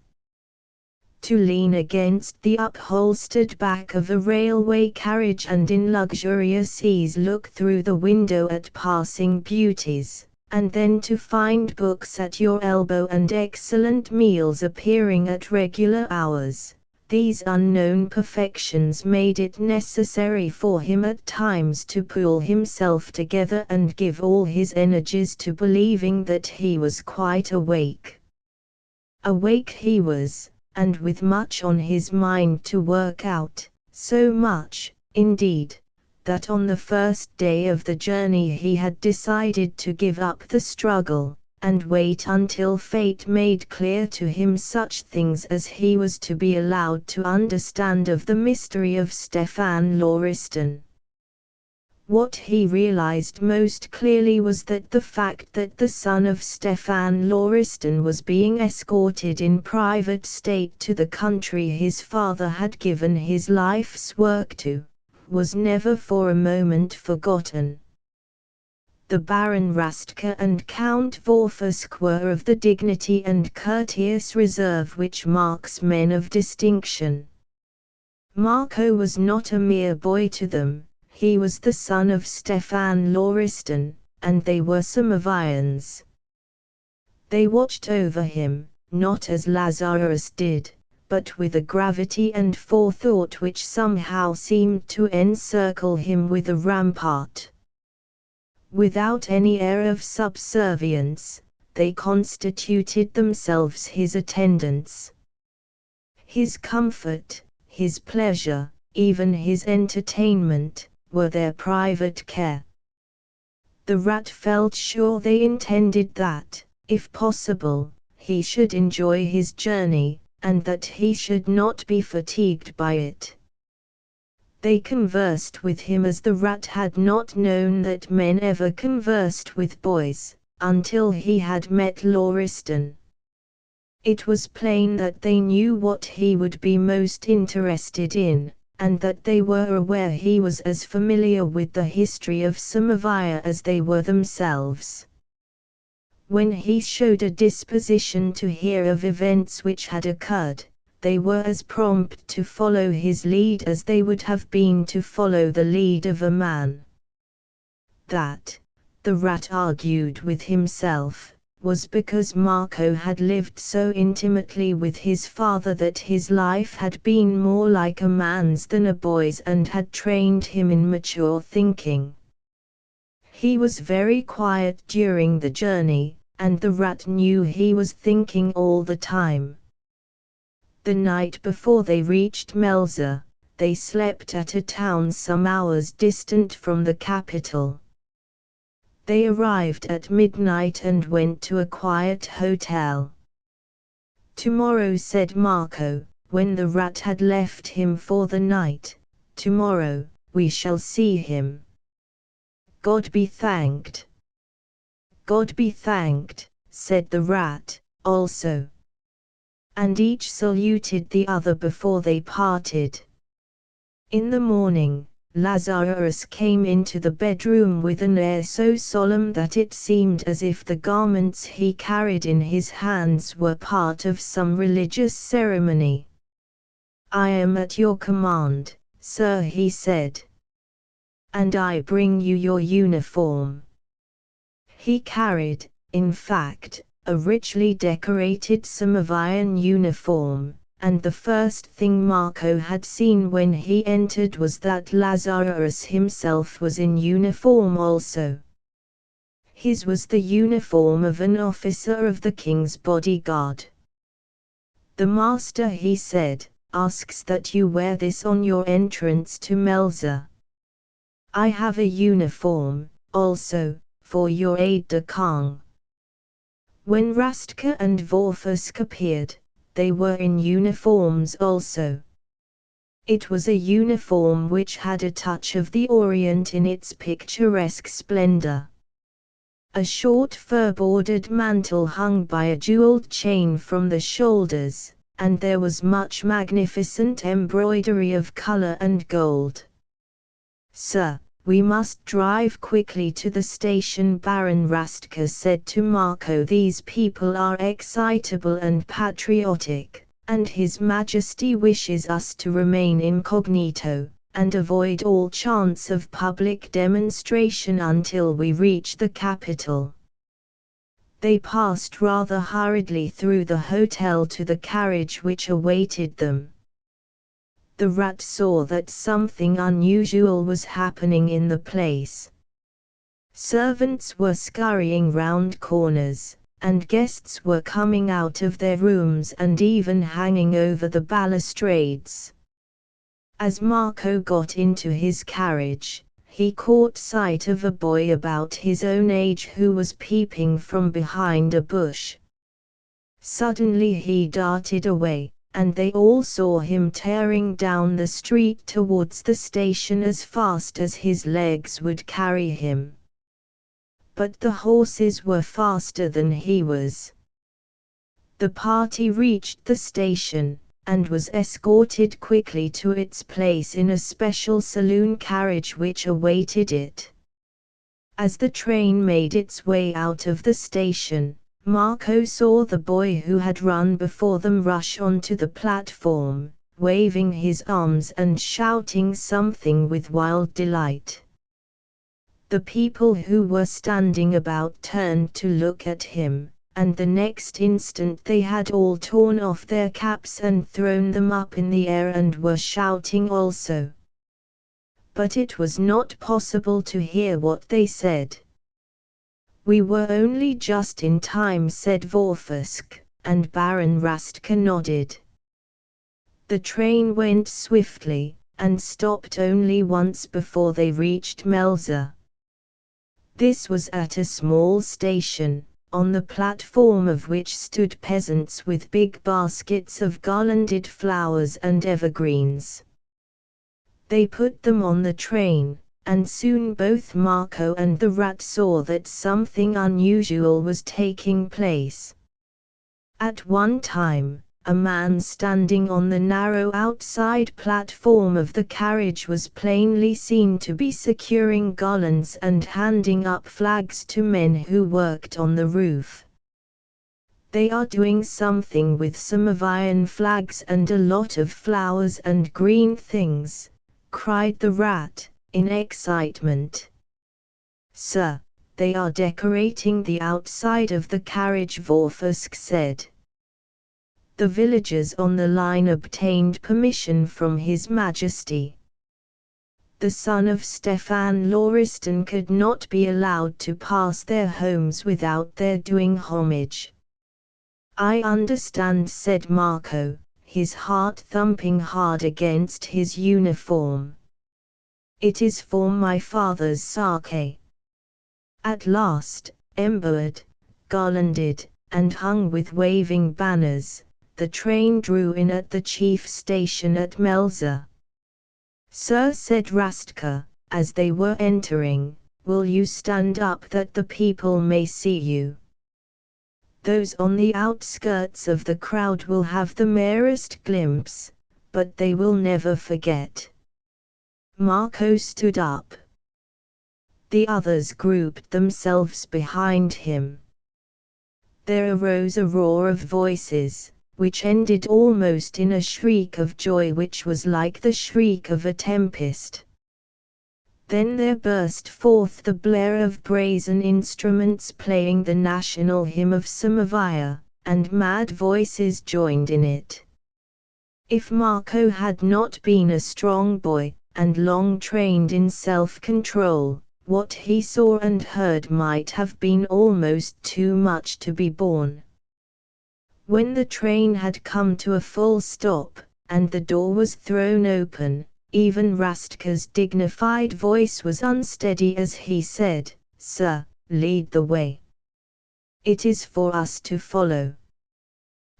Speaker 1: To lean against the upholstered back of a railway carriage and in luxurious ease look through the window at passing beauties, and then to find books at your elbow and excellent meals appearing at regular hours. These unknown perfections made it necessary for him at times to pull himself together and give all his energies to believing that he was quite awake. Awake he was, and with much on his mind to work out, so much, indeed, that on the first day of the journey he had decided to give up the struggle, and wait until fate made clear to him such things as he was to be allowed to understand of the mystery of Stefan Lauriston. What he realized most clearly was that the fact that the son of Stefan Lauriston was being escorted in private state to the country his father had given his life's work to, was never for a moment forgotten. The Baron Rastka and Count Vorfusk were of the dignity and courteous reserve which marks men of distinction. Marco was not a mere boy to them, he was the son of Stefan Lauriston, and they were Samovians. They watched over him, not as Lazarus did, but with a gravity and forethought which somehow seemed to encircle him with a rampart. Without any air of subservience, they constituted themselves his attendants. His comfort, his pleasure, even his entertainment, were their private care. The Rat felt sure they intended that, if possible, he should enjoy his journey, and that he should not be fatigued by it. They conversed with him as the Rat had not known that men ever conversed with boys, until he had met Lauriston. It was plain that they knew what he would be most interested in, and that they were aware he was as familiar with the history of Samovia as they were themselves. When he showed a disposition to hear of events which had occurred, they were as prompt to follow his lead as they would have been to follow the lead of a man. That, the rat argued with himself, was because Marco had lived so intimately with his father that his life had been more like a man's than a boy's and had trained him in mature thinking. He was very quiet during the journey, and the rat knew he was thinking all the time. The night before they reached Melza, they slept at a town some hours distant from the capital. They arrived at midnight and went to a quiet hotel. "Tomorrow," said Marco, when the rat had left him for the night, "tomorrow, we shall see him." "God be thanked." "God be thanked," said the rat, also. And each saluted the other before they parted. In the morning, Lazarus came into the bedroom with an air so solemn that it seemed as if the garments he carried in his hands were part of some religious ceremony. "I am at your command, sir," he said. "And I bring you your uniform." He carried, in fact, a richly decorated Samovian uniform, and the first thing Marco had seen when he entered was that Lazarus himself was in uniform also. His was the uniform of an officer of the king's bodyguard. "The master," he said, "asks that you wear this on your entrance to Melza. I have a uniform, also, for your aide-de-camp." When Rastka and Vorfusk appeared, they were in uniforms also. It was a uniform which had a touch of the Orient in its picturesque splendor. A short fur-bordered mantle hung by a jeweled chain from the shoulders, and there was much magnificent embroidery of color and gold. "Sir, we must drive quickly to the station," Baron Rastka said to Marco. "These people are excitable and patriotic, and His Majesty wishes us to remain incognito, and avoid all chance of public demonstration until we reach the capital." They passed rather hurriedly through the hotel to the carriage which awaited them. The rat saw that something unusual was happening in the place. Servants were scurrying round corners, and guests were coming out of their rooms and even hanging over the balustrades. As Marco got into his carriage, he caught sight of a boy about his own age who was peeping from behind a bush. Suddenly he darted away, and they all saw him tearing down the street towards the station as fast as his legs would carry him. But the horses were faster than he was. The party reached the station, and was escorted quickly to its place in a special saloon carriage which awaited it. As the train made its way out of the station, Marco saw the boy who had run before them rush onto the platform, waving his arms and shouting something with wild delight. The people who were standing about turned to look at him, and the next instant they had all torn off their caps and thrown them up in the air and were shouting also. But it was not possible to hear what they said. "We were only just in time," said Vorfusk, and Baron Rastka nodded. The train went swiftly, and stopped only once before they reached Melza. This was at a small station, on the platform of which stood peasants with big baskets of garlanded flowers and evergreens. They put them on the train, and soon both Marco and the rat saw that something unusual was taking place. At one time, a man standing on the narrow outside platform of the carriage was plainly seen to be securing garlands and handing up flags to men who worked on the roof. "They are doing something with some of iron flags and a lot of flowers and green things," cried the rat, in excitement. "Sir, they are decorating the outside of the carriage," Vorfusk said. "The villagers on the line obtained permission from His Majesty. The son of Stefan Lauriston could not be allowed to pass their homes without their doing homage." "I understand," said Marco, his heart thumping hard against his uniform. "It is for my father's sake." At last, embowered, garlanded, and hung with waving banners, the train drew in at the chief station at Melza. "Sir," said Rastka, as they were entering, "will you stand up that the people may see you? Those on the outskirts of the crowd will have the merest glimpse, but they will never forget." Marco stood up. The others grouped themselves behind him. There arose a roar of voices, which ended almost in a shriek of joy which was like the shriek of a tempest. Then there burst forth the blare of brazen instruments playing the national hymn of Samovia, and mad voices joined in it. If Marco had not been a strong boy, and long trained in self-control, what he saw and heard might have been almost too much to be borne. When the train had come to a full stop, and the door was thrown open, even Rastka's dignified voice was unsteady as he said, "Sir, lead the way. It is for us to follow."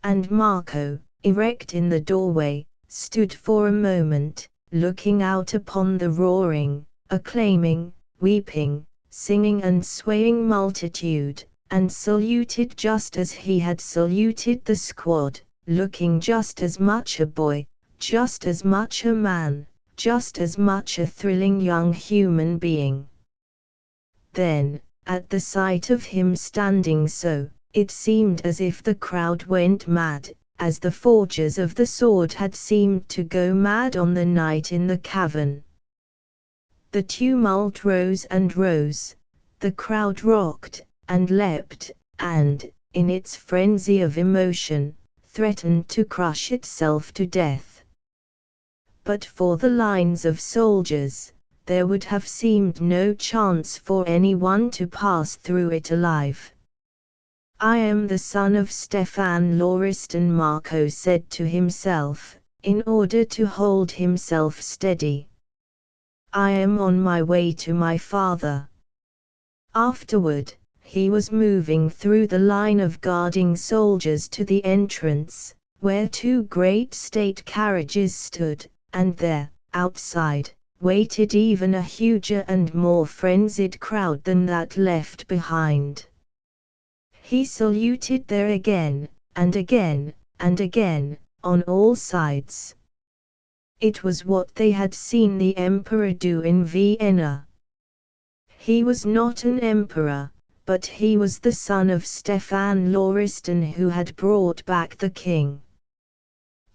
Speaker 1: And Marco, erect in the doorway, stood for a moment, looking out upon the roaring, acclaiming, weeping, singing and swaying multitude, and saluted just as he had saluted the squad, looking just as much a boy, just as much a man, just as much a thrilling young human being. Then, at the sight of him standing so, it seemed as if the crowd went mad, as the forgers of the sword had seemed to go mad on the night in the cavern. The tumult rose and rose, the crowd rocked, and leapt, and, in its frenzy of emotion, threatened to crush itself to death. But for the lines of soldiers, there would have seemed no chance for anyone to pass through it alive. "I am the son of Stefan Lauriston," Marco said to himself, in order to hold himself steady. "I am on my way to my father." Afterward, he was moving through the line of guarding soldiers to the entrance, where two great state carriages stood, and there, outside, waited even a huger and more frenzied crowd than that left behind. He saluted there again, and again, and again, on all sides. It was what they had seen the emperor do in Vienna. He was not an emperor, but he was the son of Stefan Lauriston who had brought back the king.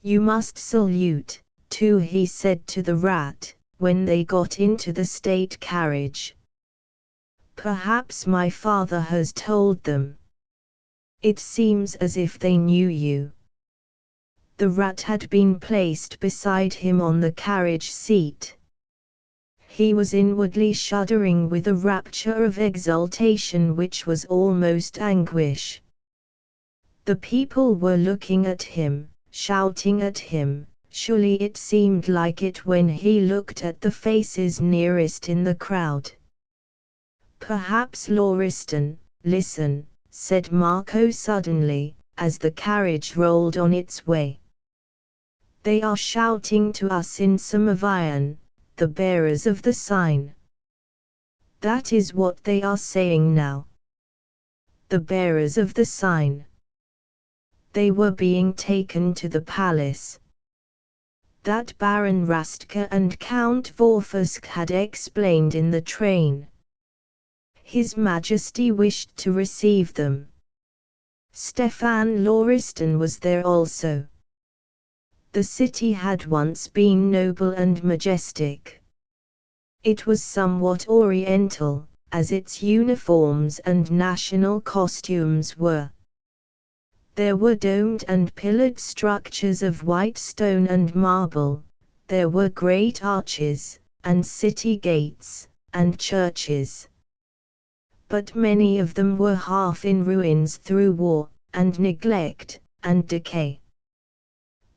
Speaker 1: "You must salute, too," he said to the rat, when they got into the state carriage. "Perhaps my father has told them. It seems as if they knew you." The rat had been placed beside him on the carriage seat. He was inwardly shuddering with a rapture of exultation which was almost anguish. The people were looking at him, shouting at him. Surely it seemed like it when he looked at the faces nearest in the crowd. "Perhaps Lauriston, listen," said Marco suddenly, as the carriage rolled on its way. "They are shouting to us in Samovian, the bearers of the sign. That is what they are saying now. The bearers of the sign. They were being taken to the palace. That Baron Rastka and Count Vorfusk had explained in the train. His Majesty wished to receive them. Stefan Lauriston was there also. The city had once been noble and majestic. It was somewhat oriental, as its uniforms and national costumes were. There were domed and pillared structures of white stone and marble, there were great arches, and city gates, and churches. But many of them were half in ruins through war, and neglect, and decay.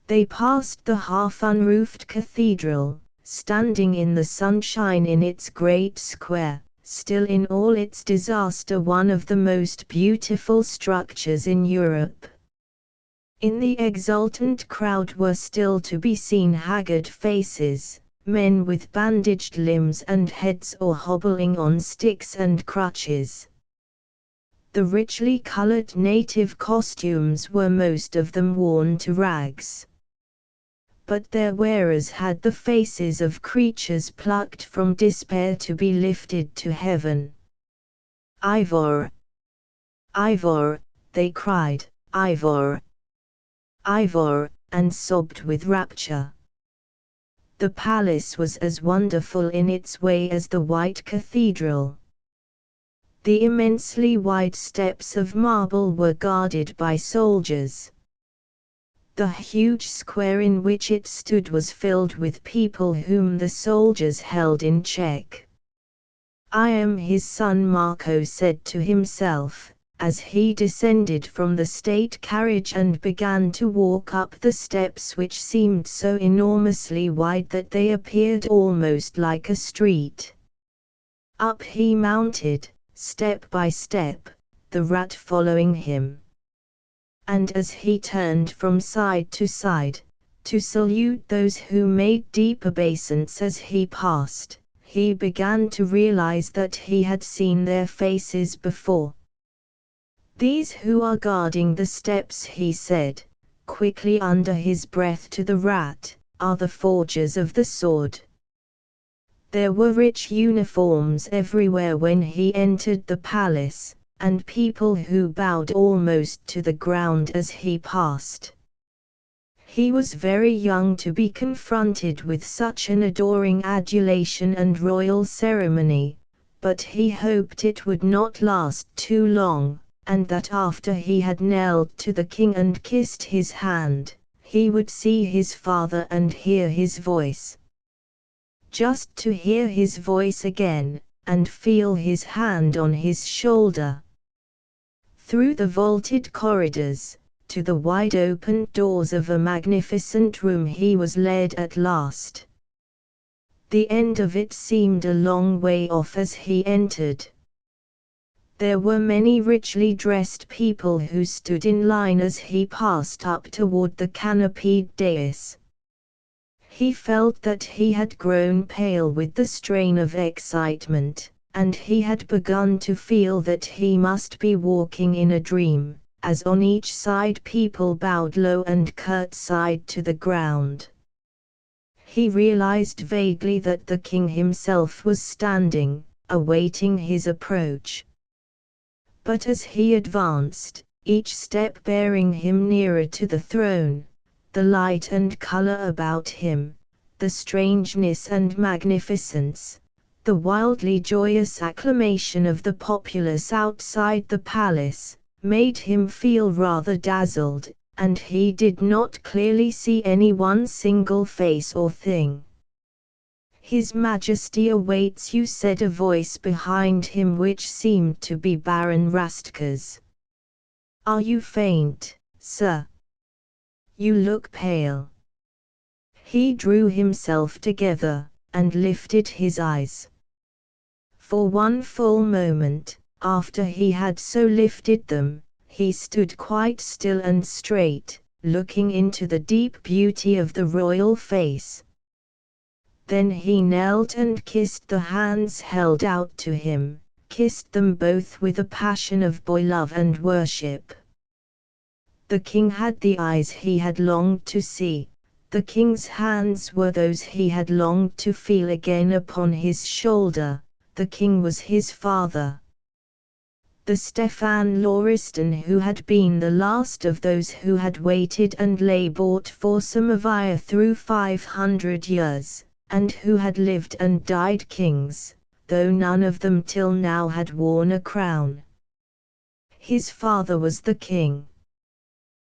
Speaker 1: They passed the half-unroofed cathedral, standing in the sunshine in its great square, still in all its disaster one of the most beautiful structures in Europe. In the exultant crowd were still to be seen haggard faces, men with bandaged limbs and heads or hobbling on sticks and crutches. The richly colored native costumes were most of them worn to rags. But their wearers had the faces of creatures plucked from despair to be lifted to heaven. "Ivor! Ivor!" they cried, "Ivor! Ivor!" and sobbed with rapture. The palace was as wonderful in its way as the white cathedral. The immensely wide steps of marble were guarded by soldiers. The huge square in which it stood was filled with people whom the soldiers held in check. "I am his son," Marco said to himself, as he descended from the state carriage and began to walk up the steps which seemed so enormously wide that they appeared almost like a street. Up he mounted, step by step, the rat following him. And as he turned from side to side, to salute those who made deep obeisance as he passed, he began to realize that he had seen their faces before. "These who are guarding the steps," he said, quickly under his breath to the rat, "are the forgers of the sword." There were rich uniforms everywhere when he entered the palace, and people who bowed almost to the ground as he passed. He was very young to be confronted with such an adoring adulation and royal ceremony, but he hoped it would not last too long, and that after he had knelt to the king and kissed his hand, he would see his father and hear his voice. Just to hear his voice again, and feel his hand on his shoulder. Through the vaulted corridors, to the wide-open doors of a magnificent room he was led at last. The end of it seemed a long way off as he entered. There were many richly dressed people who stood in line as he passed up toward the canopied dais. He felt that he had grown pale with the strain of excitement, and he had begun to feel that he must be walking in a dream, as on each side people bowed low and curtsied to the ground. He realized vaguely that the king himself was standing, awaiting his approach. But as he advanced, each step bearing him nearer to the throne, the light and color about him, the strangeness and magnificence, the wildly joyous acclamation of the populace outside the palace, made him feel rather dazzled, and he did not clearly see any one single face or thing. "His Majesty awaits you," said a voice behind him which seemed to be Baron Rastka's. "Are you faint, sir? You look pale." He drew himself together, and lifted his eyes. For one full moment, after he had so lifted them, he stood quite still and straight, looking into the deep beauty of the royal face. Then he knelt and kissed the hands held out to him, kissed them both with a passion of boy love and worship. The king had the eyes he had longed to see, the king's hands were those he had longed to feel again upon his shoulder, the king was his father. The Stefan Lauriston who had been the last of those who had waited and labored for Samovia through 500 years, and who had lived and died kings, though none of them till now had worn a crown. His father was the king.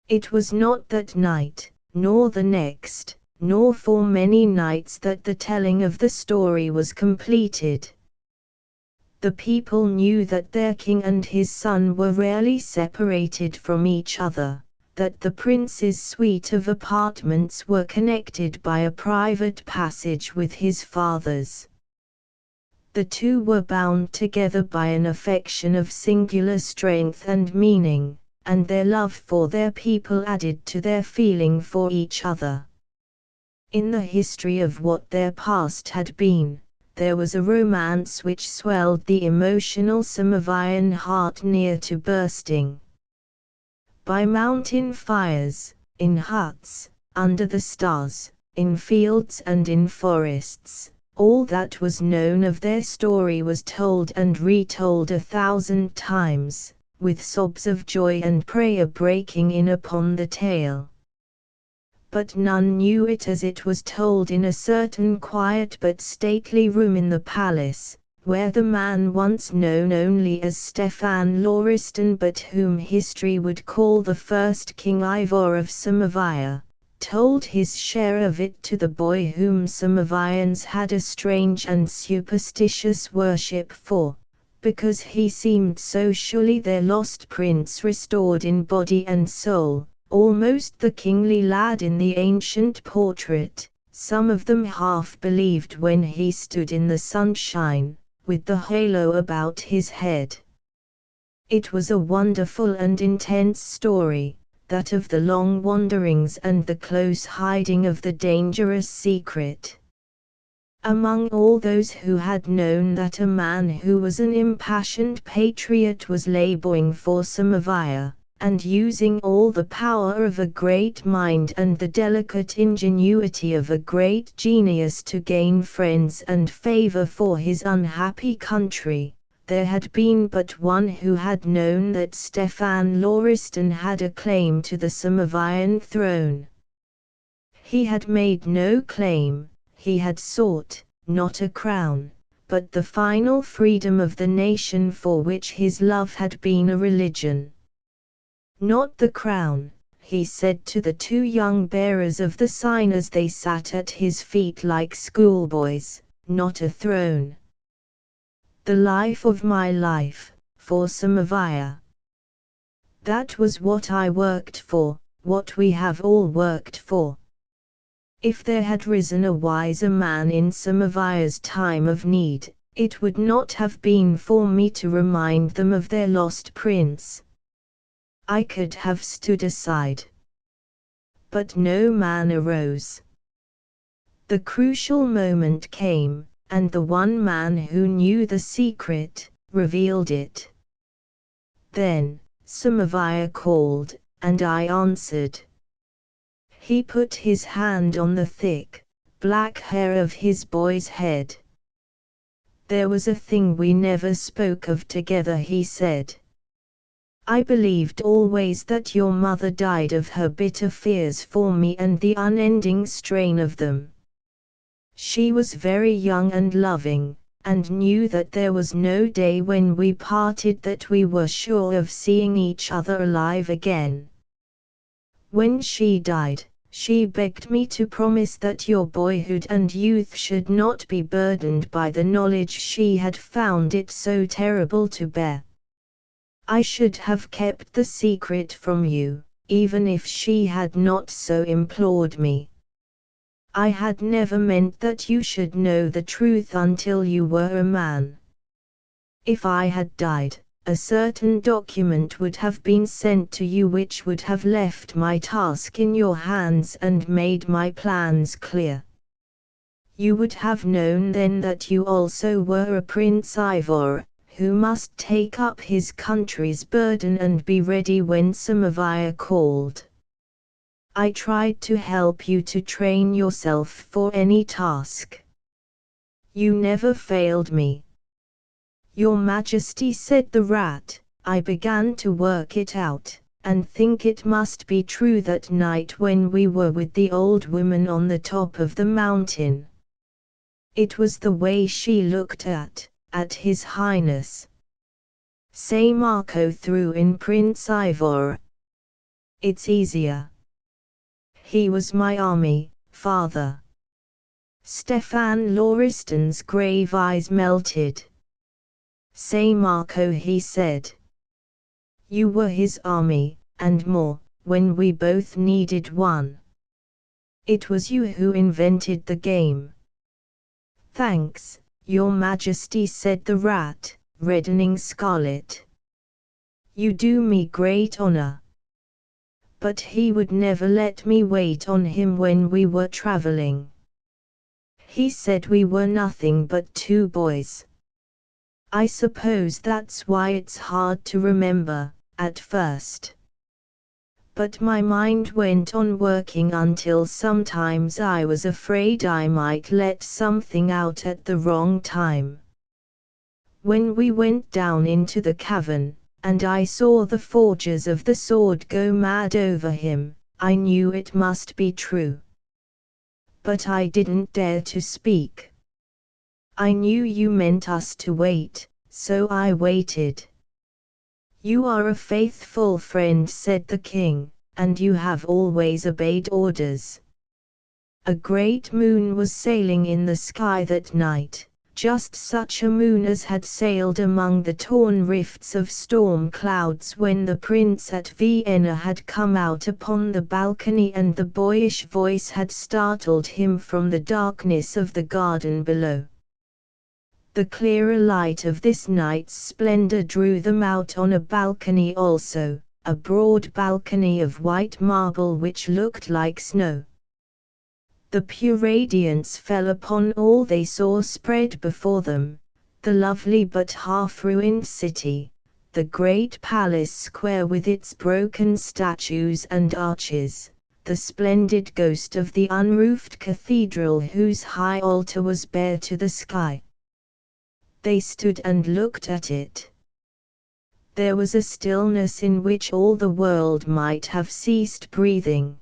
Speaker 1: It was not that night, nor the next, nor for many nights that the telling of the story was completed. The people knew that their king and his son were rarely separated from each other, that the prince's suite of apartments were connected by a private passage with his father's. The two were bound together by an affection of singular strength and meaning, and their love for their people added to their feeling for each other. In the history of what their past had been, there was a romance which swelled the emotional Samovian heart near to bursting. By mountain fires, in huts, under the stars, in fields and in forests, all that was known of their story was told and retold 1,000 times, with sobs of joy and prayer breaking in upon the tale. But none knew it as it was told in a certain quiet but stately room in the palace, where the man once known only as Stefan Lauriston but whom history would call the first King Ivor of Samovia, told his share of it to the boy whom Samovians had a strange and superstitious worship for, because he seemed so surely their lost prince restored in body and soul, almost the kingly lad in the ancient portrait. Some of them half believed when he stood in the sunshine, with the halo about his head. It was a wonderful and intense story, that of the long wanderings and the close hiding of the dangerous secret. Among all those who had known that a man who was an impassioned patriot was laboring for Samovia, and using all the power of a great mind and the delicate ingenuity of a great genius to gain friends and favor for his unhappy country, there had been but one who had known that Stefan Lauriston had a claim to the Samovian throne. He had made no claim, he had sought, not a crown, but the final freedom of the nation for which his love had been a religion. Not the crown, he said to the two young bearers of the sign as they sat at his feet like schoolboys, not a throne. The life of my life, for Samovia. That was what I worked for, what we have all worked for. If there had risen a wiser man in Samovia's time of need, it would not have been for me to remind them of their lost prince. I could have stood aside. But no man arose. The crucial moment came, and the one man who knew the secret, revealed it. Then, Samovia called, and I answered. He put his hand on the thick, black hair of his boy's head. There was a thing we never spoke of together, he said. I believed always that your mother died of her bitter fears for me and the unending strain of them. She was very young and loving, and knew that there was no day when we parted that we were sure of seeing each other alive again. When she died, she begged me to promise that your boyhood and youth should not be burdened by the knowledge she had found it so terrible to bear. I should have kept the secret from you, even if she had not so implored me. I had never meant that you should know the truth until you were a man. If I had died, a certain document would have been sent to you which would have left my task in your hands and made my plans clear. You would have known then that you also were a Prince Ivor, who must take up his country's burden and be ready when Samavia called. I tried to help you to train yourself for any task. You never failed me. Your Majesty, said the rat. I began to work it out, and think it must be true that night when we were with the old woman on the top of the mountain. It was the way she looked at His Highness. Say Marco threw in Prince Ivor. It's easier. He was my army, father. Stefan Lauriston's grave eyes melted. Say Marco, he said. You were his army, and more, when we both needed one. It was you who invented the game. Thanks, Your Majesty, said the rat, reddening scarlet. You do me great honor. But he would never let me wait on him when we were traveling. He said we were nothing but two boys. I suppose that's why it's hard to remember, at first. But my mind went on working until sometimes I was afraid I might let something out at the wrong time. When we went down into the cavern, and I saw the forgers of the sword go mad over him, I knew it must be true. But I didn't dare to speak. I knew you meant us to wait, so I waited. You are a faithful friend, said the king, and you have always obeyed orders. A great moon was sailing in the sky that night, just such a moon as had sailed among the torn rifts of storm clouds when the prince at Vienna had come out upon the balcony and the boyish voice had startled him from the darkness of the garden below. The clearer light of this night's splendor drew them out on a balcony also, a broad balcony of white marble which looked like snow. The pure radiance fell upon all they saw spread before them, the lovely but half-ruined city, the great palace square with its broken statues and arches, the splendid ghost of the unroofed cathedral whose high altar was bare to the sky. They stood and looked at it. There was a stillness in which all the world might have ceased breathing.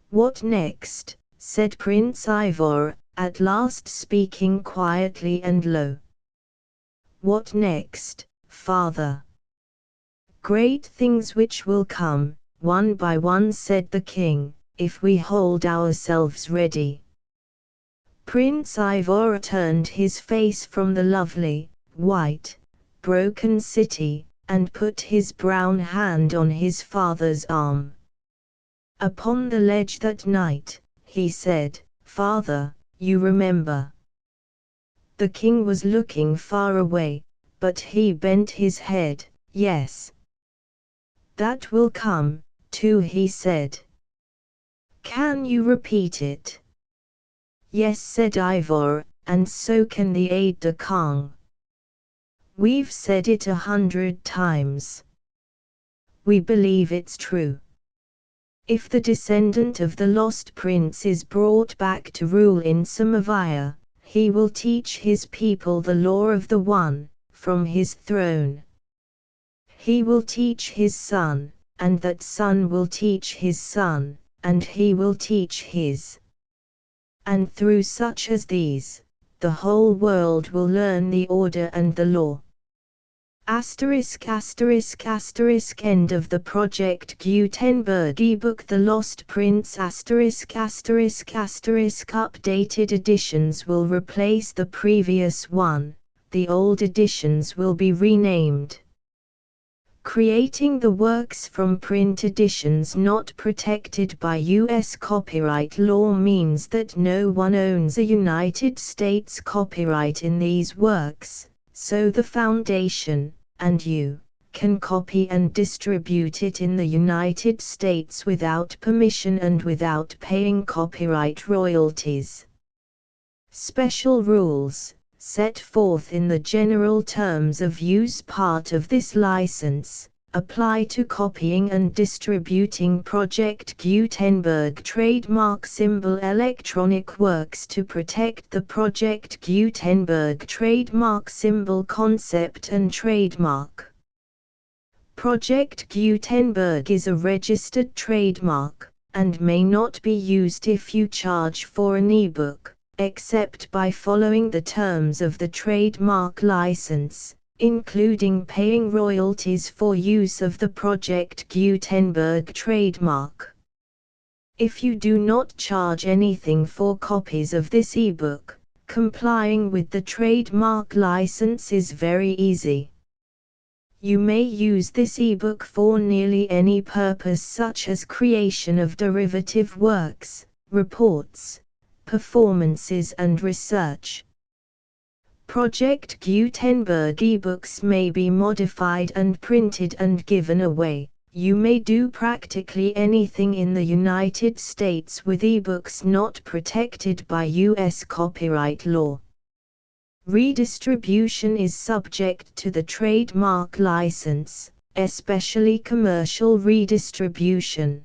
Speaker 1: What next? Said Prince Ivor, at last speaking quietly and low. What next, father? Great things which will come, one by one, said the king, if we hold ourselves ready. Prince Ivor turned his face from the lovely, white, broken city, and put his brown hand on his father's arm. Upon the ledge that night, he said, Father, you remember. The king was looking far away, but he bent his head. Yes. That will come, too, he said. Can you repeat it? Yes, said Ivor, and so can the aide-de-camp. We've said it 100 times. We believe it's true. If the descendant of the lost prince is brought back to rule in Samavia, he will teach his people the law of the One, from his throne. He will teach his son, and that son will teach his son, and he will teach his. And through such as these, the whole world will learn the order and the law. ****** End of the Project Gutenberg ebook The Lost Prince ****** Updated editions will replace the previous one, the old editions will be renamed. Creating the works from print editions not protected by U.S. copyright law means that no one owns a United States copyright in these works, so the Foundation, and you, can copy and distribute it in the United States without permission and without paying copyright royalties. Special rules. set forth in the general terms of use part of this license, apply to copying and distributing Project Gutenberg trademark symbol electronic works to protect the Project Gutenberg trademark symbol concept and trademark. Project Gutenberg is a registered trademark, and may not be used if you charge for an ebook, except by following the terms of the trademark license, including paying royalties for use of the Project Gutenberg trademark. If you do not charge anything for copies of this ebook, complying with the trademark license is very easy. You may use this ebook for nearly any purpose, such as creation of derivative works, reports, performances and research. Project Gutenberg ebooks may be modified and printed and given away. You may do practically anything in the United States with ebooks not protected by U.S. copyright law. Redistribution is subject to the trademark license, especially commercial redistribution.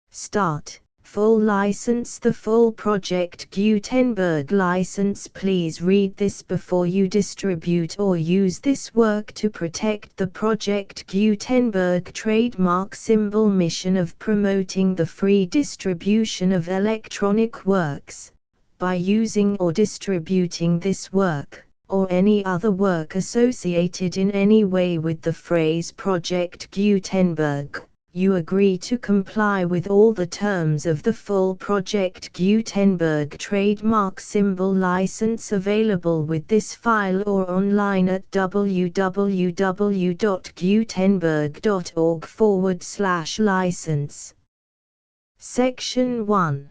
Speaker 1: Start. Full license. The full Project Gutenberg license. Please read this before you distribute or use this work to protect the Project Gutenberg trademark symbol mission of promoting the free distribution of electronic works. By using or distributing this work, or any other work associated in any way with the phrase Project Gutenberg, you agree to comply with all the terms of the full Project Gutenberg trademark symbol license available with this file or online at www.gutenberg.org/license. Section 1.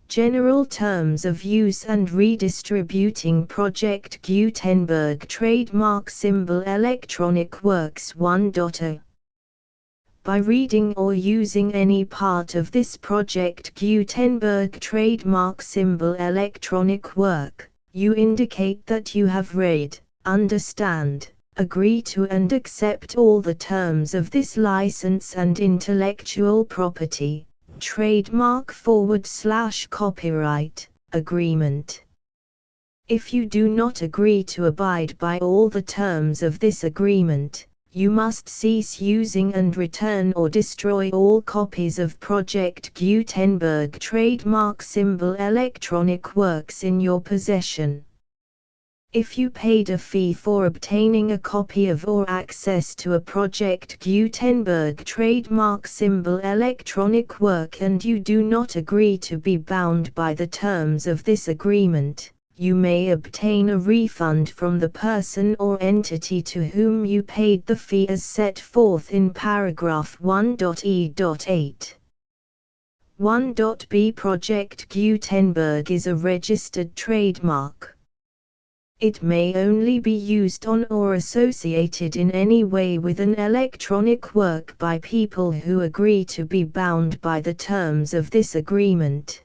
Speaker 1: General Terms of Use and Redistributing Project Gutenberg Trademark Symbol Electronic Works 1.0. By reading or using any part of this Project Gutenberg trademark symbol electronic work, you indicate that you have read, understand, agree to and accept all the terms of this license and intellectual property, trademark/copyright, agreement. If you do not agree to abide by all the terms of this agreement, you must cease using and return or destroy all copies of Project Gutenberg trademark symbol electronic works in your possession. If you paid a fee for obtaining a copy of or access to a Project Gutenberg trademark symbol electronic work and you do not agree to be bound by the terms of this agreement, you may obtain a refund from the person or entity to whom you paid the fee as set forth in paragraph 1.e.8. 1.b. Project Gutenberg is a registered trademark. It may only be used on or associated in any way with an electronic work by people who agree to be bound by the terms of this agreement.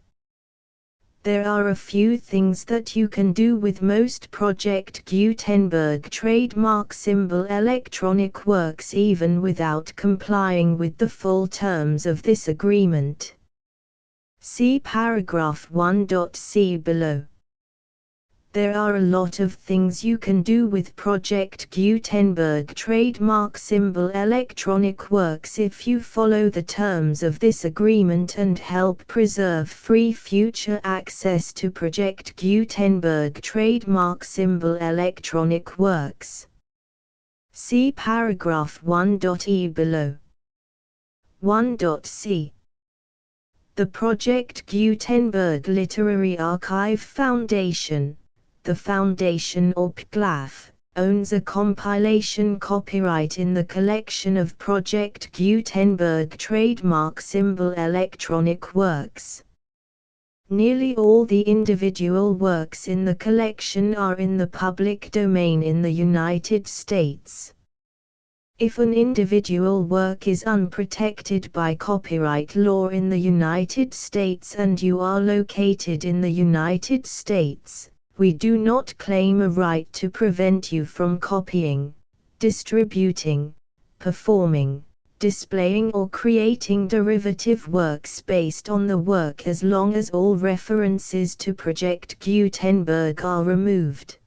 Speaker 1: There are a few things that you can do with most Project Gutenberg trademark symbol electronic works even without complying with the full terms of this agreement. See paragraph 1.c below. There are a lot of things you can do with Project Gutenberg trademark symbol electronic works if you follow the terms of this agreement and help preserve free future access to Project Gutenberg trademark symbol electronic works. See paragraph 1.e below. 1.c. The Project Gutenberg Literary Archive Foundation, the Foundation or PGLAF, owns a compilation copyright in the collection of Project Gutenberg trademark symbol electronic works. Nearly all the individual works in the collection are in the public domain in the United States. If an individual work is unprotected by copyright law in the United States and you are located in the United States, We do not claim a right to prevent you from copying, distributing, performing, displaying or creating derivative works based on the work as long as all references to Project Gutenberg are removed.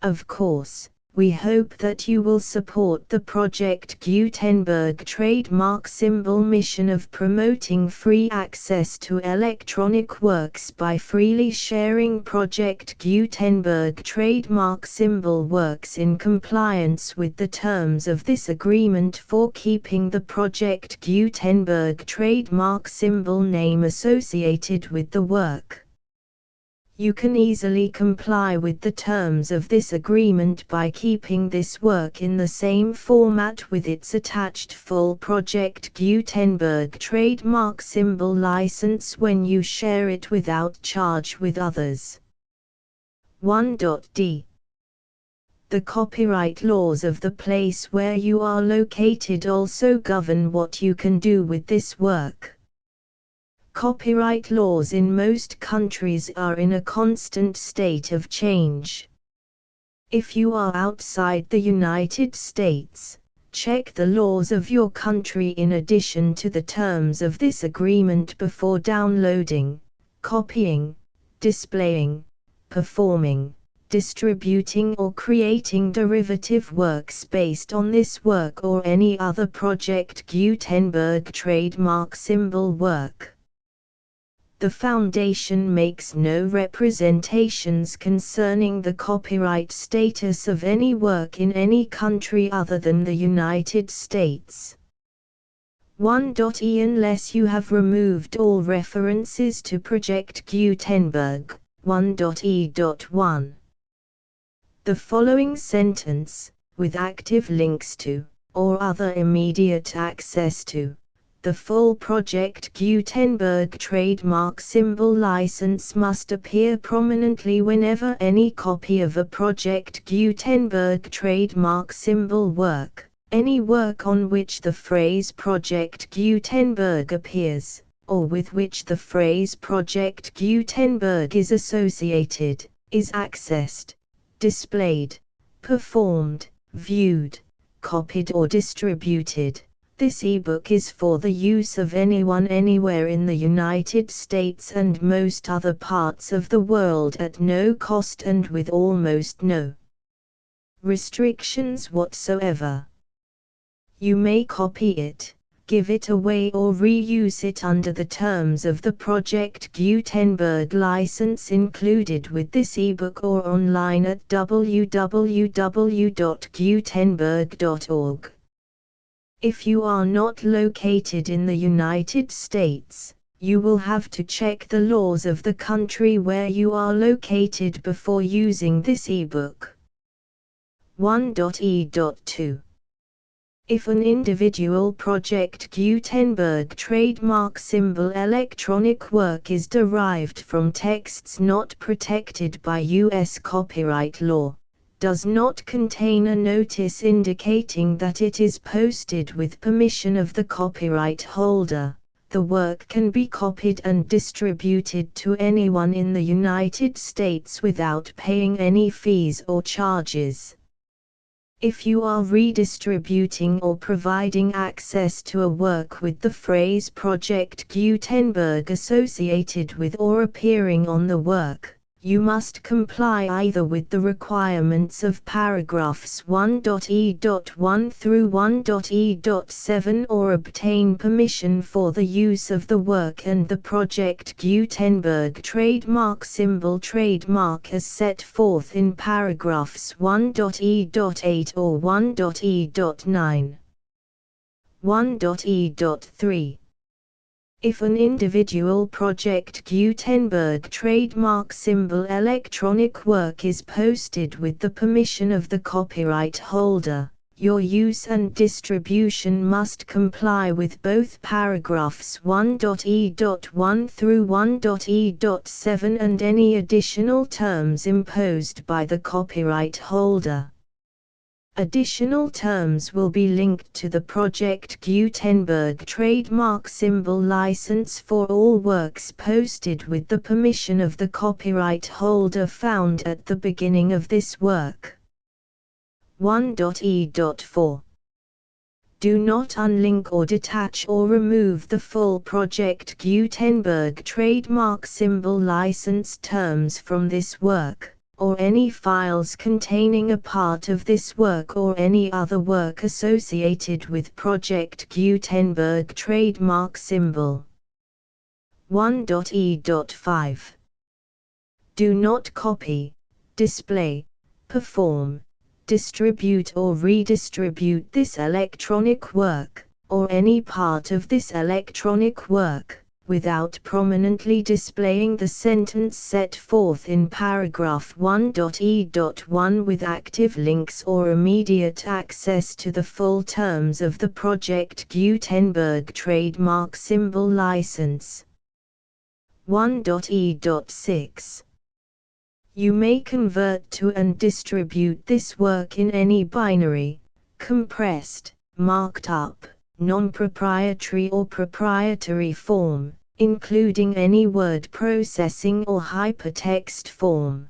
Speaker 1: Of course, we hope that you will support the Project Gutenberg trademark symbol mission of promoting free access to electronic works by freely sharing Project Gutenberg trademark symbol works in compliance with the terms of this agreement for keeping the Project Gutenberg trademark symbol name associated with the work. You can easily comply with the terms of this agreement by keeping this work in the same format with its attached full Project Gutenberg trademark symbol license when you share it without charge with others. 1.d. The copyright laws of the place where you are located also govern what you can do with this work. Copyright laws in most countries are in a constant state of change. If you are outside the United States, check the laws of your country in addition to the terms of this agreement before downloading, copying, displaying, performing, distributing or creating derivative works based on this work or any other Project Gutenberg trademark symbol work. The Foundation makes no representations concerning the copyright status of any work in any country other than the United States. 1.e. Unless you have removed all references to Project Gutenberg, 1.e.1. The following sentence, with active links to, or other immediate access to, the full Project Gutenberg trademark symbol license must appear prominently whenever any copy of a Project Gutenberg trademark symbol work, any work on which the phrase Project Gutenberg appears, or with which the phrase Project Gutenberg is associated, is accessed, displayed, performed, viewed, copied or distributed. This ebook is for the use of anyone anywhere in the United States and most other parts of the world at no cost and with almost no restrictions whatsoever. You may copy it, give it away or reuse it under the terms of the Project Gutenberg license included with this ebook or online at www.gutenberg.org. If you are not located in the United States, you will have to check the laws of the country where you are located before using this ebook. 1.e.2. If an individual Project Gutenberg trademark symbol electronic work is derived from texts not protected by U.S. copyright law, does not contain a notice indicating that it is posted with permission of the copyright holder, the work can be copied and distributed to anyone in the United States without paying any fees or charges. If you are redistributing or providing access to a work with the phrase Project Gutenberg associated with or appearing on the work, you must comply either with the requirements of paragraphs 1.e.1 through 1.e.7 or obtain permission for the use of the work and the Project Gutenberg trademark symbol trademark as set forth in paragraphs 1.e.8 or 1.e.9. 1.e.3. If an individual Project Gutenberg trademark symbol electronic work is posted with the permission of the copyright holder, your use and distribution must comply with both paragraphs 1.e.1 through 1.e.7 and any additional terms imposed by the copyright holder. Additional terms will be linked to the Project Gutenberg trademark symbol license for all works posted with the permission of the copyright holder found at the beginning of this work. 1.e.4 Do not unlink or detach or remove the full Project Gutenberg trademark symbol license terms from this work, or any files containing a part of this work or any other work associated with Project Gutenberg trademark symbol. 1.e.5 Do not copy, display, perform, distribute or redistribute this electronic work, or any part of this electronic work, without prominently displaying the sentence set forth in paragraph 1.e.1 with active links or immediate access to the full terms of the Project Gutenberg trademark symbol license. 1.e.6 You may convert to and distribute this work in any binary, compressed, marked up, non-proprietary or proprietary form, including any word processing or hypertext form.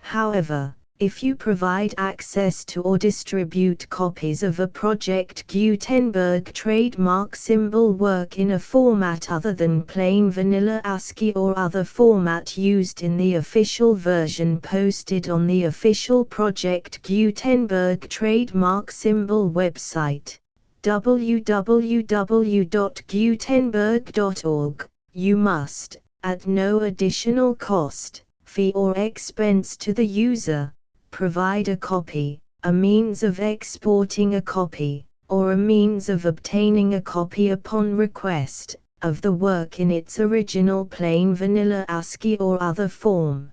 Speaker 1: However, if you provide access to or distribute copies of a Project Gutenberg trademark symbol work in a format other than plain vanilla ASCII or other format used in the official version posted on the official Project Gutenberg trademark symbol website, www.gutenberg.org, you must, at no additional cost, fee or expense to the user, provide a copy, a means of exporting a copy, or a means of obtaining a copy upon request, of the work in its original plain vanilla ASCII or other form.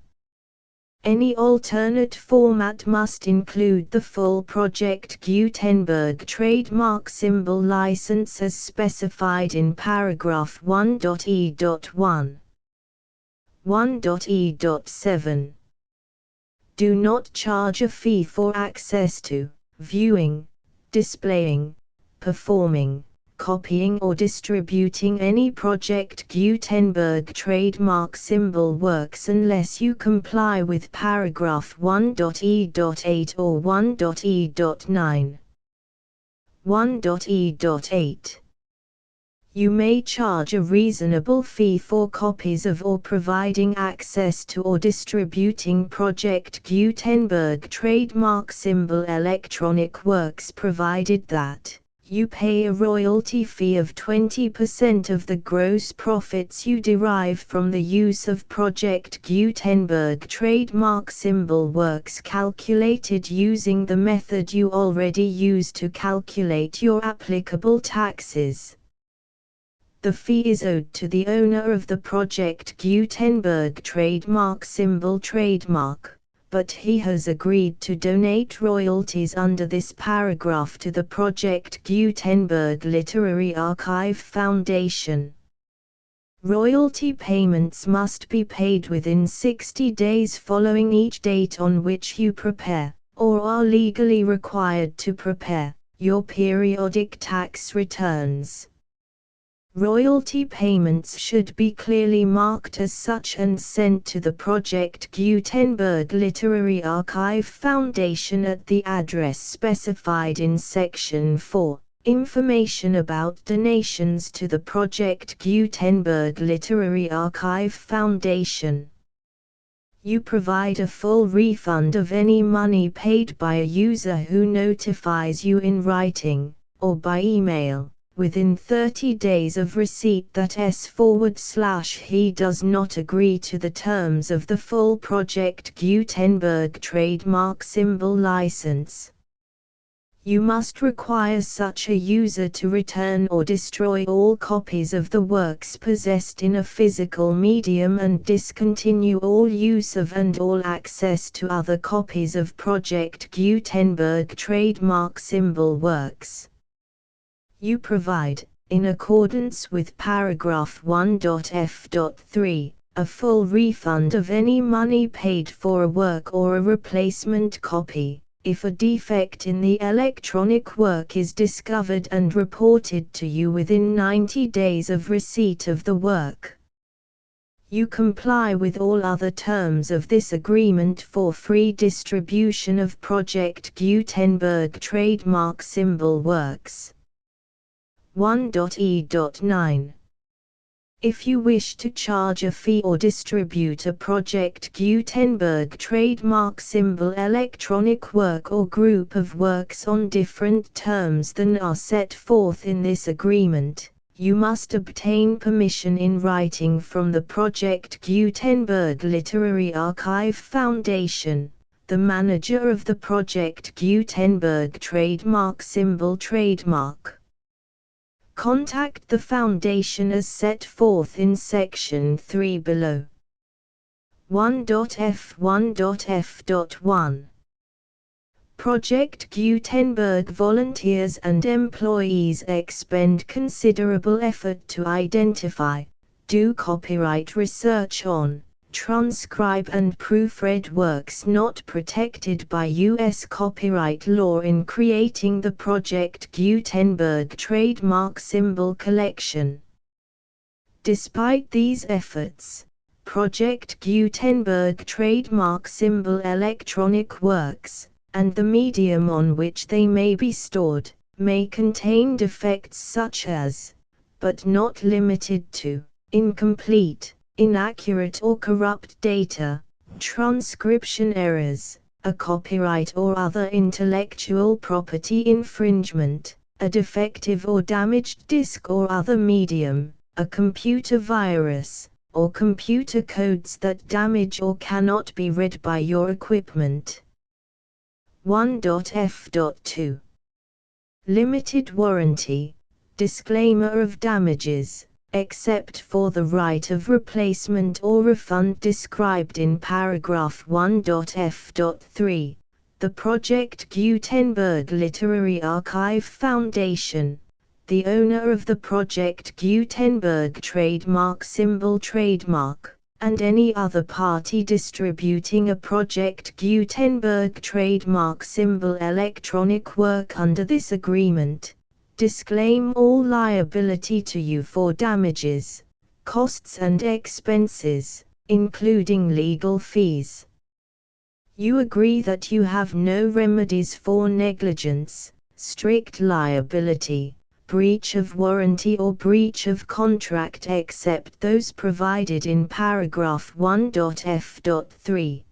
Speaker 1: Any alternate format must include the full Project Gutenberg trademark symbol license as specified in paragraph 1.e.1. 1.e.7 Do not charge a fee for access to, viewing, displaying, performing, copying or distributing any Project Gutenberg trademark symbol works unless you comply with paragraph 1.e.8 or 1.e.9. 1.e.8 You may charge a reasonable fee for copies of or providing access to or distributing Project Gutenberg trademark symbol electronic works provided that you pay a royalty fee of 20% of the gross profits you derive from the use of Project Gutenberg trademark symbol works calculated using the method you already use to calculate your applicable taxes. The fee is owed to the owner of the Project Gutenberg trademark symbol trademark, but he has agreed to donate royalties under this paragraph to the Project Gutenberg Literary Archive Foundation. Royalty payments must be paid within 60 days following each date on which you prepare, or are legally required to prepare, your periodic tax returns. Royalty payments should be clearly marked as such and sent to the Project Gutenberg Literary Archive Foundation at the address specified in Section 4, Information about donations to the Project Gutenberg Literary Archive Foundation. You provide a full refund of any money paid by a user who notifies you in writing, or by email, within 30 days of receipt that he does not agree to the terms of the full Project Gutenberg trademark symbol license. You must require such a user to return or destroy all copies of the works possessed in a physical medium and discontinue all use of and all access to other copies of Project Gutenberg trademark symbol works. You provide, in accordance with paragraph 1.f.3, a full refund of any money paid for a work or a replacement copy, if a defect in the electronic work is discovered and reported to you within 90 days of receipt of the work. You comply with all other terms of this agreement for free distribution of Project Gutenberg trademark symbol works. 1.e.9. If you wish to charge a fee or distribute a Project Gutenberg trademark symbol electronic work or group of works on different terms than are set forth in this agreement, you must obtain permission in writing from the Project Gutenberg Literary Archive Foundation, the manager of the Project Gutenberg trademark symbol trademark. Contact the Foundation as set forth in Section 3 below. 1.f1.f.1 Project Gutenberg volunteers and employees expend considerable effort to identify, do copyright research on, transcribe and proofread works not protected by U.S. copyright law in creating the Project Gutenberg trademark symbol collection. Despite these efforts, Project Gutenberg trademark symbol electronic works, and the medium on which they may be stored, may contain defects such as, but not limited to, incomplete, inaccurate or corrupt data, transcription errors, a copyright or other intellectual property infringement, a defective or damaged disk or other medium, a computer virus, or computer codes that damage or cannot be read by your equipment. 1.f.2 Limited warranty, disclaimer of damages, except for the right of replacement or refund described in paragraph 1.f.3, the Project Gutenberg Literary Archive Foundation, the owner of the Project Gutenberg trademark symbol trademark, and any other party distributing a Project Gutenberg trademark symbol electronic work under this agreement, disclaim all liability to you for damages, costs and expenses, including legal fees. You agree that you have no remedies for negligence, strict liability, breach of warranty or breach of contract except those provided in paragraph 1.f.3.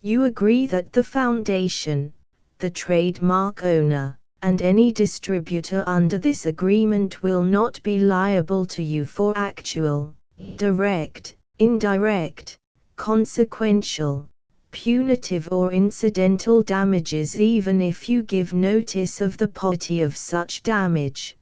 Speaker 1: You agree that the Foundation, the trademark owner, and any distributor under this agreement will not be liable to you for actual, direct, indirect, consequential, punitive or incidental damages even if you give notice of the possibility of such damage,